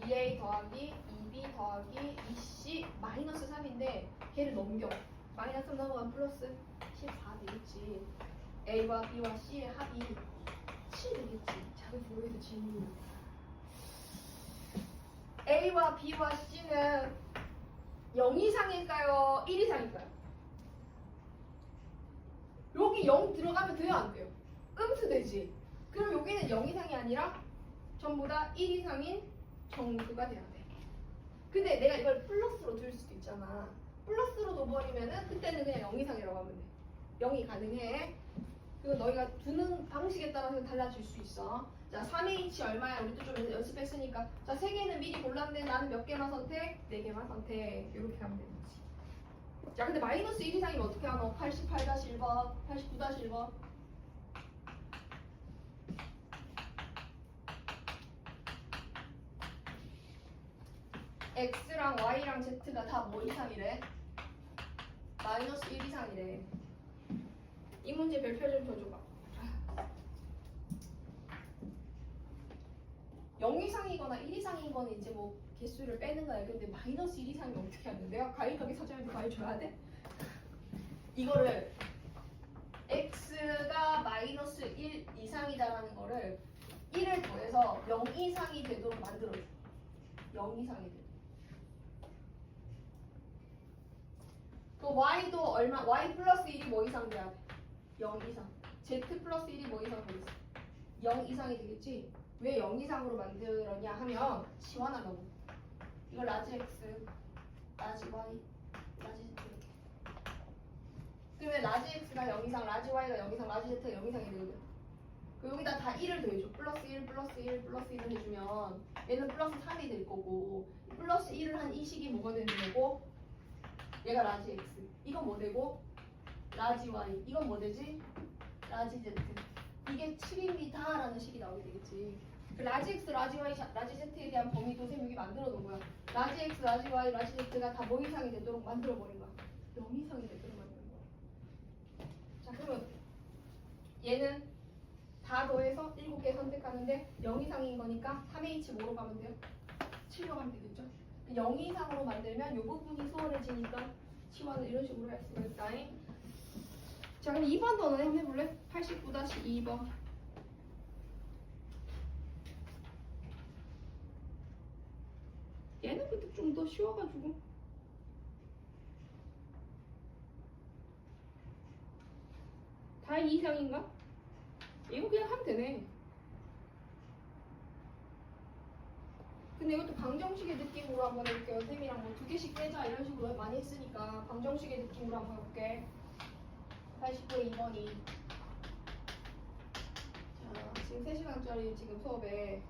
2A 더하기 2B 더하기 2C 마이너스 3인데 걔를 넘겨. 마이너스 3 넘어가면 플러스 14 되겠지. A와 B와 C의 합이 7 되겠지. 작은 조로에서 질문. A와 B와 C는 0 이상일까요? 1 이상일까요? 여기 0 들어가면 돼요? 안 돼요? 되지. 그럼 여기는 0 이상이 아니라 전부 다 1 이상인 정수가 돼야 돼. 근데 내가 이걸 플러스로 둘 수도 있잖아. 플러스로 둬버리면은 그때는 그냥 0 이상이라고 하면 돼. 0이 가능해. 그리고 너희가 두는 방식에 따라서 달라질 수 있어. 자, 3H 얼마야? 우리도 좀 연습했으니까. 자, 3개는 미리 골랐는데 나는 몇 개만 선택? 4개만 선택. 이렇게 하면 되지. 자, 근데 마이너스 1 이상이면 어떻게 하노? 88-1번, 89-1번. X랑 Y랑 Z가 다 뭐 이상이래? 마이너스 1 이상이래. 이 문제 별표 좀 줘줘봐. 0 이상이거나 1 이상인 거는 이제 뭐 개수를 빼는 거야. 근데 마이너스 1 이상이면 어떻게 하냐? 내가 과일가게 사장님한테 과일 줘야 돼? 이거를 X가 마이너스 1 이상이다라는 거를 1을 더해서 0 이상이 되도록 만들어줘. 0 이상이 돼. 그 Y도 얼마? Y 플러스 1이 뭐 이상 돼야 돼? 0 이상. Z 플러스 1이 뭐 이상 되겠어? 0 이상이 되겠지? 왜 0 이상으로 만들었냐 하면 지원하려고. 이걸 라지 X, 라지 Y, 라지 Z 이렇게. 그러면 라지 X가 0 이상, 라지 Y가 0 이상, 라지 Z가 0 이상이 되거든. 그 여기다 다 1을 더해줘. 플러스 1, 플러스 1, 플러스 1을 해주면 얘는 플러스 3이 될 거고 플러스 1을 한 이 식이 뭐가 되는 거고 얘가 라지 X. 이건 뭐 되고? 라지 Y. 이건 뭐 되지? 라지 Z. 이게 7입니다 라는 식이 나오게 되겠지. 그 라지 X, 라지 Y, 라지 Z에 대한 범위도 쌤 여기 만들어 놓은 거야. 라지 X, 라지 Y, 라지 Z가 다 뭐 이상이 되도록 만들어 버린 거야. 0 이상이 되도록 만드는 거야. 자, 그러면 얘는 다 더해서 7개 선택하는데 0 이상인 거니까 3H5로 가면 돼요. 7로 가면 되겠죠. 0 이상으로 만들면 이 부분이 수월해지니까 치환을 이런 식으로 할 수가 있다. 자, 그럼 2번 더 너네 한번 해볼래? 89-2번. 얘는 근데 좀 더 쉬워가지고. 다 2 이상인가? 이거 그냥 하면 되네. 근데 이것도 방정식의 느낌으로 한번 해볼게요. 쌤이랑 뭐 2개씩 빼자 이런 식으로 많이 했으니까 방정식의 느낌으로 한번 해볼게. 89에 2번이. 자, 지금 3시간짜리 지금 수업에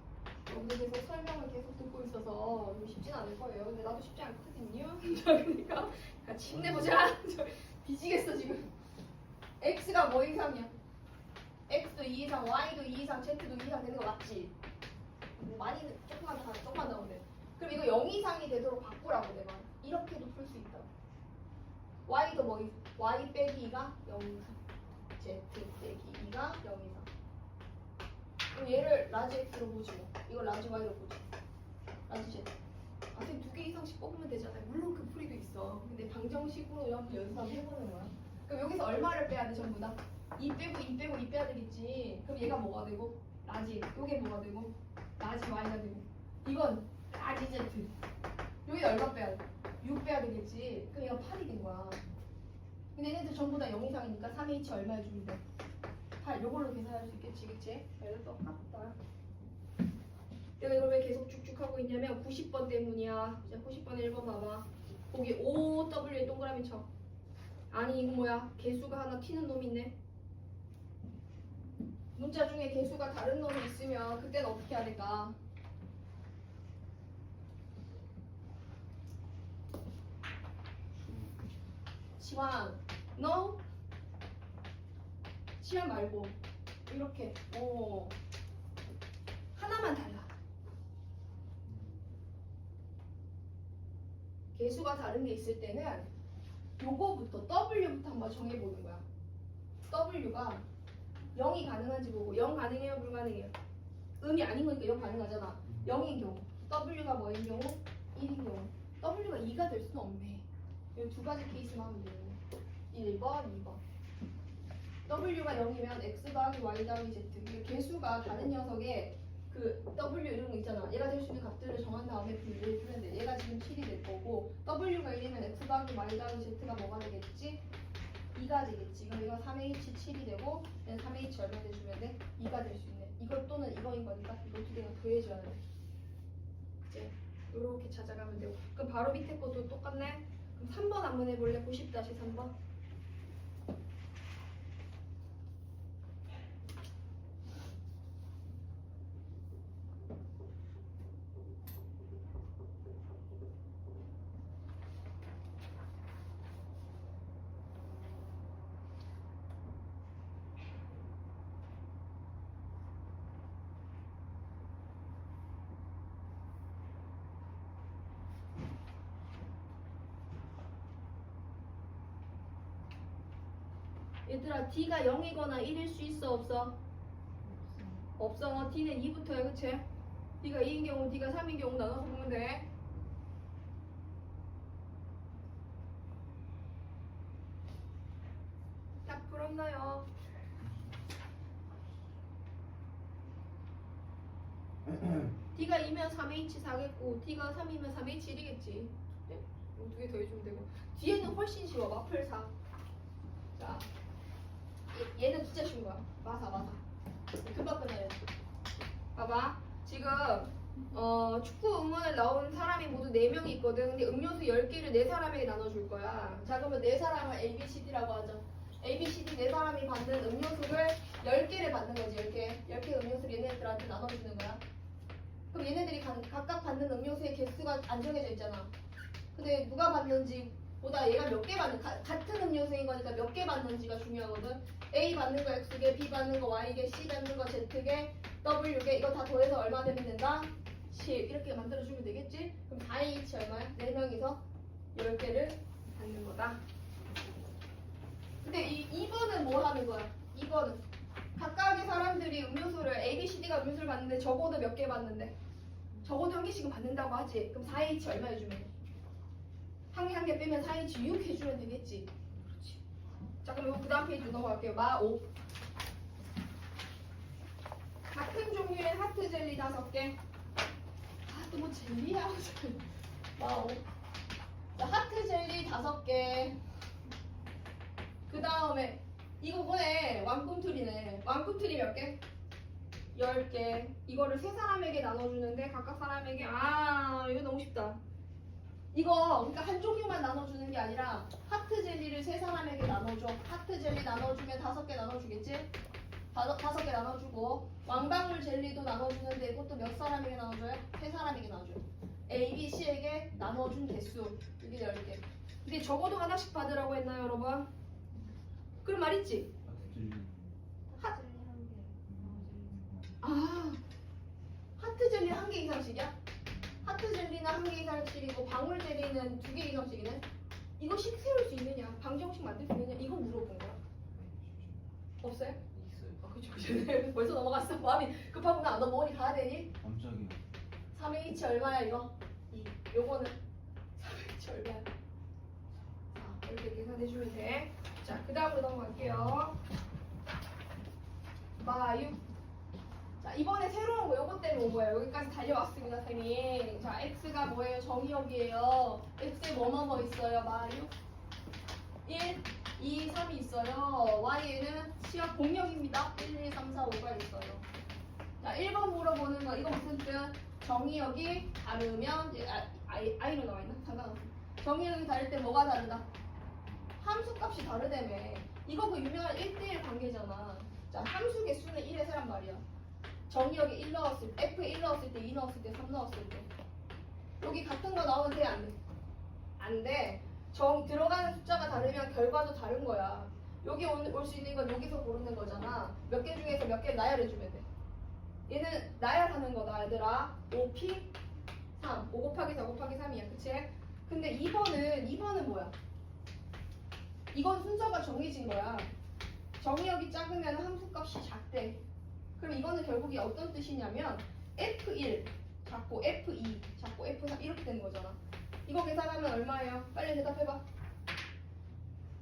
여기서 계속 설명을 계속 듣고 있어서 쉽진 않을 거예요. 근데 나도 쉽지 않거든요. 그러니까 같이 힘내보자. 뒤지겠어 지금. X가 뭐 이상이야? X도 2 이상, Y도 2 이상, Z도 2 이상 되는 거 맞지? 뭐 많이 조금만 나오네. 그럼 이거 0 이상이 되도록 바꾸라고 내가. 이렇게도 풀 수 있다. Y도 뭐 Y 빼기 2가 0 이상, Z 빼기 2가 0 이상. 그럼 얘를 라지 X로 보지 뭐. 이걸 라지 Y로 보지. 라지 Z. 쌤 2개 이상씩 뽑으면 되잖아요. 물론 그 풀이도 있어. 근데 방정식으로 한번 연습 한번 해보는 거야. 그럼 여기서 얼마를 빼야 돼 전부 다? 2 빼고 2 빼고 2 빼야 되겠지. 그럼 얘가 뭐가 되고? 라지. 요게 뭐가 되고? 라지 Y가 되고. 이건 라지 Z. 여기 얼마 빼야 돼? 6 빼야 되겠지. 그럼 얘가 8이 된 거야. 근데 근데 얘네들 전부 다 0 이상이니까 3H 얼마 해주면 돼? 8. 요걸로 계산할 수 있겠지, 그치? 이것도 똑같다. 내가 이걸 왜 계속 쭉쭉 하고 있냐면 90번 때문이야. 자, 90번에 1번 봐봐. 거기 OW에 동그라미 쳐. 아니 이거 뭐야? 개수가 하나 튀는 놈이 있네. 문자 중에 개수가 다른 놈이 있으면 그때는 어떻게 해야 될까? 시환, no? 시환 말고 이렇게 하나만 달라. 개수가 다른 게 있을 때는 요거부터 W부터 한번 정해보는 거야. W가 0이 가능한지 보고 0 가능해요? 불가능해요? 음이 아닌 거니까 0 가능하잖아. 0인 경우 W가 뭐인 경우? 1인 경우 W가 2가 될 수는 없네. 이 두 가지 케이스만 하면 되네. 1번, 2번. W가 0이면 X 더하기 Y 더하기 Z. 이게 개수가 다른 녀석의 그 W 이런 거 있잖아. 얘가 될 수 있는 값들을 정한 다음에 분류해 주면 돼. 얘가 지금 7이 될 거고 W가 1이면 X 더하기 Y 더하기 Z가 뭐가 되겠지? 2가 되겠지. 그럼 이거 3H 7이 되고 얘는 3H 얼마 돼주면 돼? 2가 될 수 있네. 이것 또는 이거인 거니까 이거 두 개가 더해줘야 돼. 이제 요렇게 찾아가면 되고. 그럼 바로 밑에 것도 똑같네. 그럼 3번 한번 해볼래? 90-3번. 얘들아 D가 0이거나 1일 수 있어 없어? 없어. D는 2부터야 그치? D가 2인 경우 D가 3인 경우 나눠서 보면 돼. 딱 풀었나요? D가 2면 3H 4겠고 D가 3이면 3H 1이겠지. 네? 두 개 더 해주면 되고 뒤에는 훨씬 쉬워. 마플 4. 자 얘는 진짜 쉬운 거야. 마사. 금방 끝나요. 봐봐. 지금 축구 응원을 나온 사람이 모두 4명이 있거든. 근데 음료수 10개를 4사람에게 나눠줄 거야. 자 그러면 4사람을 A, B, C, D라고 하죠. A, B, C, D 4사람이 받는 음료수를 10개를 받는 거지. 10개 음료수를 얘네들한테 나눠주는 거야. 그럼 얘네들이 각각 받는 음료수의 개수가 안 정해져 있잖아. 근데 누가 받는지 보다 얘가 몇 개 받는 같은 음료수인 거니까 몇 개 받는지가 중요하거든. A 받는 거 X개, B 받는 거 Y개, C 받는 거 Z개, W개 이거 다 더해서 얼마 되면 된다? 10 이렇게 만들어주면 되겠지? 그럼 4H 얼마야? 4명이서 10개를 받는 거다. 근데 이 2번은 뭐 하는 거야? 2번은 각각의 사람들이 음료수를 A, B, C, D가 음료수를 받는데 적어도 몇 개 받는데? 적어도 한 개씩은 받는다고 하지. 그럼 4H 얼마 해주면 돼? 한 개 빼면 4H 6 해주면 되겠지. 그렇지. 자 그럼 그 다음 페이지 넘어갈게요. 마 5. 같은 종류의 하트 젤리 5개. 또 뭐 젤리야? 마 5. 자 하트 젤리 5개. 그 다음에 이거 뭐네? 왕꿈틀이네. 왕꿈틀이 몇 개? 10개. 이거를 3사람에게 나눠주는데 각각 사람에게 이거 너무 쉽다. 이거 그러니까 한 종류만 나눠주는 게 아니라 하트 젤리를 3사람에게 나눠줘. 하트 젤리 나눠주면 5개 나눠주겠지? 5개 나눠주고 왕방울 젤리도 나눠주는데 이것도 몇 사람에게 나눠줘요? 3사람에게 나눠줘요. A, B, C에게 나눠준 개수 이게 10개. 근데 적어도 하나씩 받으라고 했나요 여러분? 그런 말 있지? 하트 젤리 1개 이상씩이야? 하트 젤리는 1개 이상씩이고 방울 젤리는 2개 이상씩이네? 이거 식 세울 수 있느냐? 방정식 만들 수 있느냐? 이거 물어본 거야. 없어요? 있어요. 그쵸. 벌써 넘어갔어. 마음이 급하구나. 너 머리 가야 되니? 깜짝이야. 3H 얼마야 이거? 2. 요거는 3H 얼마야? 자, 이렇게 계산해주면 돼. 자, 그 다음으로 넘어갈게요. 마 6. 자, 이번에 새로운 거 요거 때문에 온 거예요. 여기까지 달려왔습니다, 쌤이. 자, X가 뭐예요? 정의역이에요. X에 뭐뭐뭐 있어요? 마 6. 1, 2, 3이 있어요. y에는 시합 공역입니다. 1, 2, 3, 4, 5가 있어요. 자, 1번 물어보는 거 이거 무슨 뜻? 정의역이 다르면 이제 i로 나와 있나? 상관없어. 정의역이 다를 때 뭐가 다르다? 함수값이 다르다며. 이거 그 유명한 1대1 관계잖아. 자, 함수 개수는 1의 세란 말이야. 정의역에 1 넣었을 때, F에 1 넣었을 때, 2 넣었을 때, 3 넣었을 때. 여기 같은 거 나오면 돼? 안 돼? 안 돼. 들어가는 숫자가 다르면 결과도 다른 거야. 여기 올 수 있는 건 여기서 고르는 거잖아. 몇 개 중에서 몇 개 나열해주면 돼. 얘는 나열하는 거다, 얘들아. 5p 3. 5 곱하기 4 곱하기 3이야. 그치? 근데 2번은 뭐야? 이건 순서가 정해진 거야. 정의역이 작으면 함수값이 작대. 그럼 이거는 결국이 어떤 뜻이냐면 F1 작고 F2 작고 F3 이렇게 되는 거잖아. 이거 계산하면 얼마예요? 빨리 대답해봐.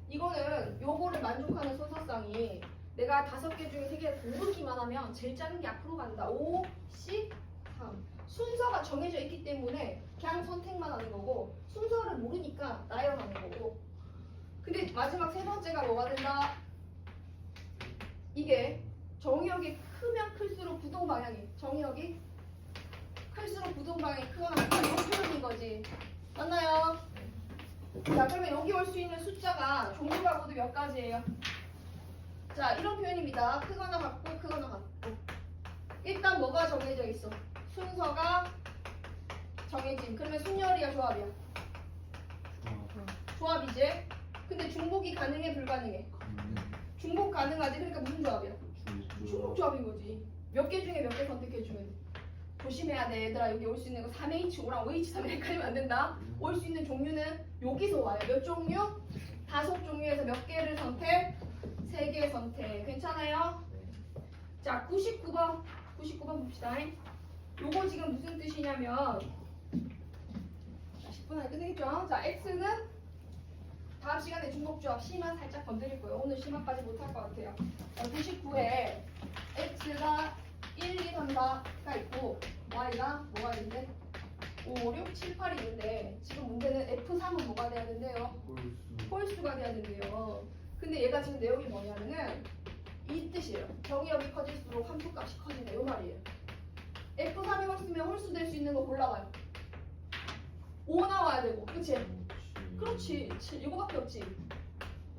이거는 요거를 만족하는 순서상이 내가 5개 중에 3개 고르기만 하면 제일 작은 게 앞으로 간다. 5, 10, 3. 순서가 정해져 있기 때문에 그냥 선택만 하는 거고 순서를 모르니까 나열하는 거고. 근데 마지막 세 번째가 뭐가 된다? 이게 정의역이 크면 클수록 부동 방향이 정의역이 클수록 부동 방향이 크거나 이런 표현인 거지. 맞나요? 자, 그러면 여기 올 수 있는 숫자가 종류가 모두 몇 가지예요? 자, 이런 표현입니다. 크거나 같고 크거나 같고. 일단 뭐가 정해져 있어? 순서가 정해진. 그러면 순열이야 조합이야? 조합이지? 근데 중복이 가능해 불가능해? 중복 가능하지? 그러니까 무슨 조합이야? 중복 조합인 거지. 몇 개 중에 몇 개 선택해주면 돼. 조심해야 돼 얘들아. 여기 올 수 있는 거 3H5랑 5H3 헷갈리면 안 된다. 올 수 있는 종류는 여기서 와요. 몇 종류? 5종류에서 몇 개를 선택? 3개 선택. 괜찮아요? 자, 99번 봅시다. 요거 지금 무슨 뜻이냐면 자, 10분 안에 끝내겠죠? 자, X는 다음 시간에 중복조합 C만 살짝 건드릴 거예요. 오늘 C만까지 못할 것 같아요. 99에 X가 1, 2, 3, 4가 있고 Y가 뭐가 있는데? 5, 6, 7, 8이 있는데 지금 문제는 F3은 뭐가 돼야 된대요? 홀수가 돼야 된대요. 근데 얘가 지금 내용이 뭐냐면은 이 뜻이에요. 정의역이 커질수록 함수값이 커진다. 이 말이에요. F3이 홀수면 홀수 될 수 있는 거 골라봐요. 5 나와야 되고, 그치? 그렇지. 7, 이거밖에 없지.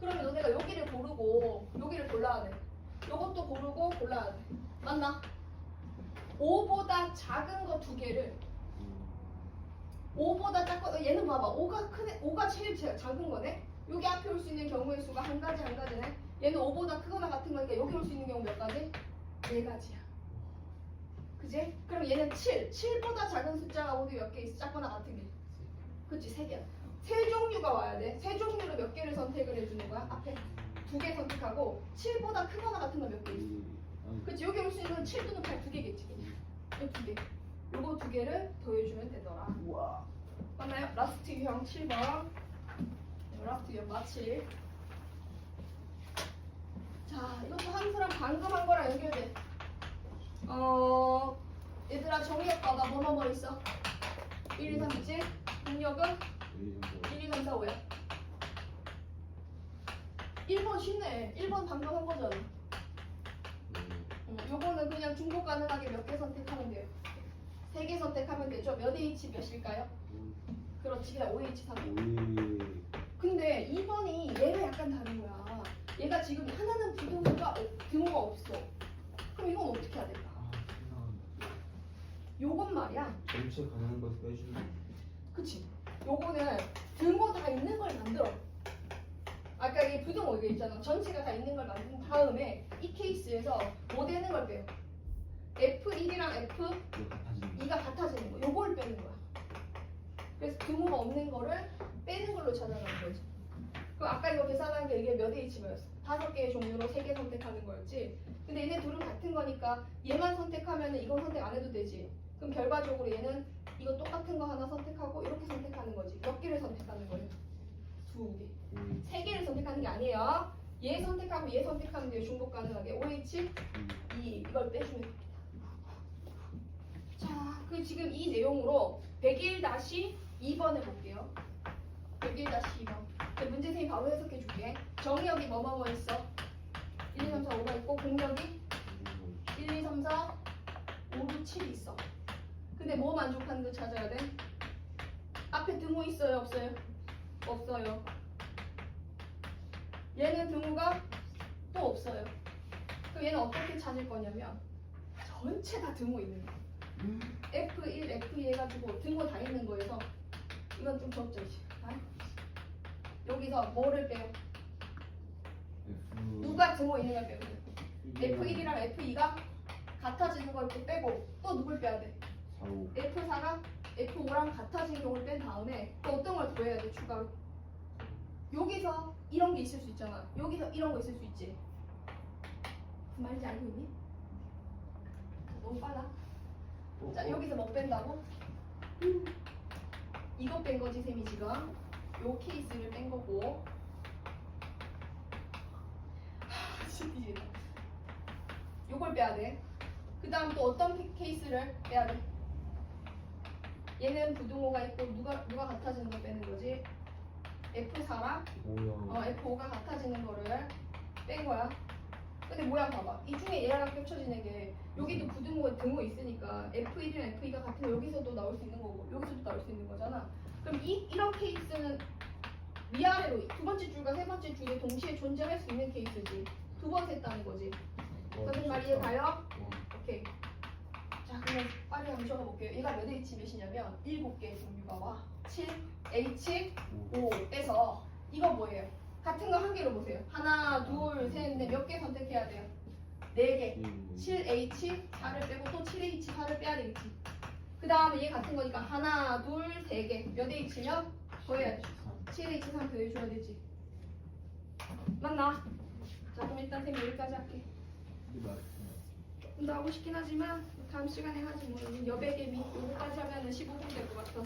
그러면 너네가 여기를 고르고 여기를 골라야 돼. 요것도 고르고 골라야 돼. 맞나? 5보다 작은 거 2개를 5보다 작고 얘는 봐봐. 5가 크네. 5가 제일 작은 거네. 여기 앞에 올 수 있는 경우의 수가 한 가지네. 얘는 5보다 크거나 같은 거니까 여기 올 수 있는 경우 몇 가지? 4가지야. 그지? 그럼 얘는 7. 7보다 작은 숫자가 모두 몇 개 있어? 작거나 같은 게. 그치? 3개야. 세 종류가 와야 돼. 세 종류로 몇 개를 선택을 해주는 거야? 앞에 2개 선택하고 7보다 크거나 같은 거 몇 개 있어? 그치? 여기 올 수 있는 건 7 또는 8 2개겠지. 이 2개. 요거 2개를 더해주면 되더라. 우와. 맞나요? 라스트 유형 7번. 라스트 유형 마칠. 자, 이것도 함수랑 방금 한 거랑 연결돼. 얘들아 정의역 봐봐. 뭐뭐 있어? 1, 2, 3 있지? 공역은 1, 2, 3, 4, 5야. 1번 쉽네. 1번 방금 한 거잖아. 요거는 그냥 중복 가능하게 몇 개 선택하면 돼요. 3개 선택하면 되죠. 몇 H 몇일까요? 그렇지. 그냥 5H3. 근데 2번이 얘가 약간 다른 거야. 얘가 지금 하나는 부등호가 등호가 없어. 그럼 이건 어떻게 해야 될까? 요건 말이야. 전체 가능한 거 빼주면. 그치? 요거는 등호 다 있는 걸 만들어. 아까 이게 부등호 이게 있잖아. 전체가 다 있는 걸 만든 다음에 이 케이스에서 뭐 되는 걸 빼요? F1이랑 F2가 같아지는 거. 요걸 빼는 거야. 그래서 등호가 없는 거를 빼는 걸로 찾아가는 거지. 그럼 아까 이거 계산한 게 이게 몇 H였어? 5개의 종류로 3개 선택하는 거였지. 근데 얘네 둘은 같은 거니까 얘만 선택하면 이건 선택 안 해도 되지. 그럼 결과적으로 얘는 이거 똑같은 거 하나 선택하고 이렇게 선택하는 거지. 몇 개를 선택하는 거예요? 2개. 3개를 선택하는 게 아니에요. 얘 선택하고 얘 선택하는 게 중복 가능하게 5H 2 이걸 빼주면 됩니다. 자, 그 지금 이 내용으로 101-2번 해볼게요. 101-2번. 문제 선생님 바로 해석해 줄게. 돼. 정의역이 뭐뭐뭐 있어. 1, 2, 3, 4, 5가 있고 공역이 1, 2, 3, 4, 5, 6, 7이 있어. 근데 뭐 만족하는 거 찾아야 돼? 앞에 등호 있어요? 없어요? 없어요. 얘는 등호가 또 없어요. 그럼 얘는 어떻게 찾을 거냐면 전체 다 등호 있는 거. F1, F2 해가지고 등호 다 있는 거여서 이건 좀 적절지. 여기서 뭐를 빼요? 누가 등호 있는 걸 빼요? F1이랑 F2가 같아지는 걸 또 빼고 또 누굴 빼야 돼? 4호 F4가 F5랑 같아진 경우를 뺀 다음에 또 어떤 걸 더해야 돼? 추가로. 여기서 이런 게 있을 수 있잖아. 여기서 이런 거 있을 수 있지. 무슨 말인지 알고 있니? 너무 빨라. 자, 여기서 뭐 뺀다고? 이거 뺀 거지, 쌤이 지금. 요 케이스를 뺀 거고. 진짜 요걸 빼야 돼. 그 다음 또 어떤 케이스를 빼야 돼? 얘는 부등호가 있고 누가 같아지는 거 빼는 거지. F4랑 F5가 같아지는 거를 뺀 거야. 근데 모양 봐봐. 이 중에 얘랑 겹쳐지는 게 여기도 부등호 등호 있으니까 F1이랑 F2가 같은 거 여기서도 나올 수 있는 거고 여기서도 나올 수 있는 거잖아. 그럼 이런 케이스는 위아래로 두 번째 줄과 세 번째 줄에 동시에 존재할 수 있는 케이스지. 두 번 셌다는 거지. 무슨 말이 이해가요? 오케이. 자, 그러면 빨리 한번 적어 볼게요. 얘가 몇 H 몇이냐면 7개의 종류가 와. 7, H, 5 빼서 이거 뭐예요? 같은 거 한 개로 보세요. 하나, 둘, 셋, 넷 몇 개 선택해야 돼요? 4개. 7H, 4를 빼고 또 7H, 4를 빼야 되겠지. 그 다음에 얘 같은 거니까 하나, 둘, 3개. 몇 H면 더해야 돼. 7H, 3 더해줘야 되지. 맞나? 자, 그럼 일단 쌤 여기까지 할게. 좀 더 하고 싶긴 하지만 다음 시간에 하지 뭐. 여백의 미 요거까지 하면은 15분 될 것 같아.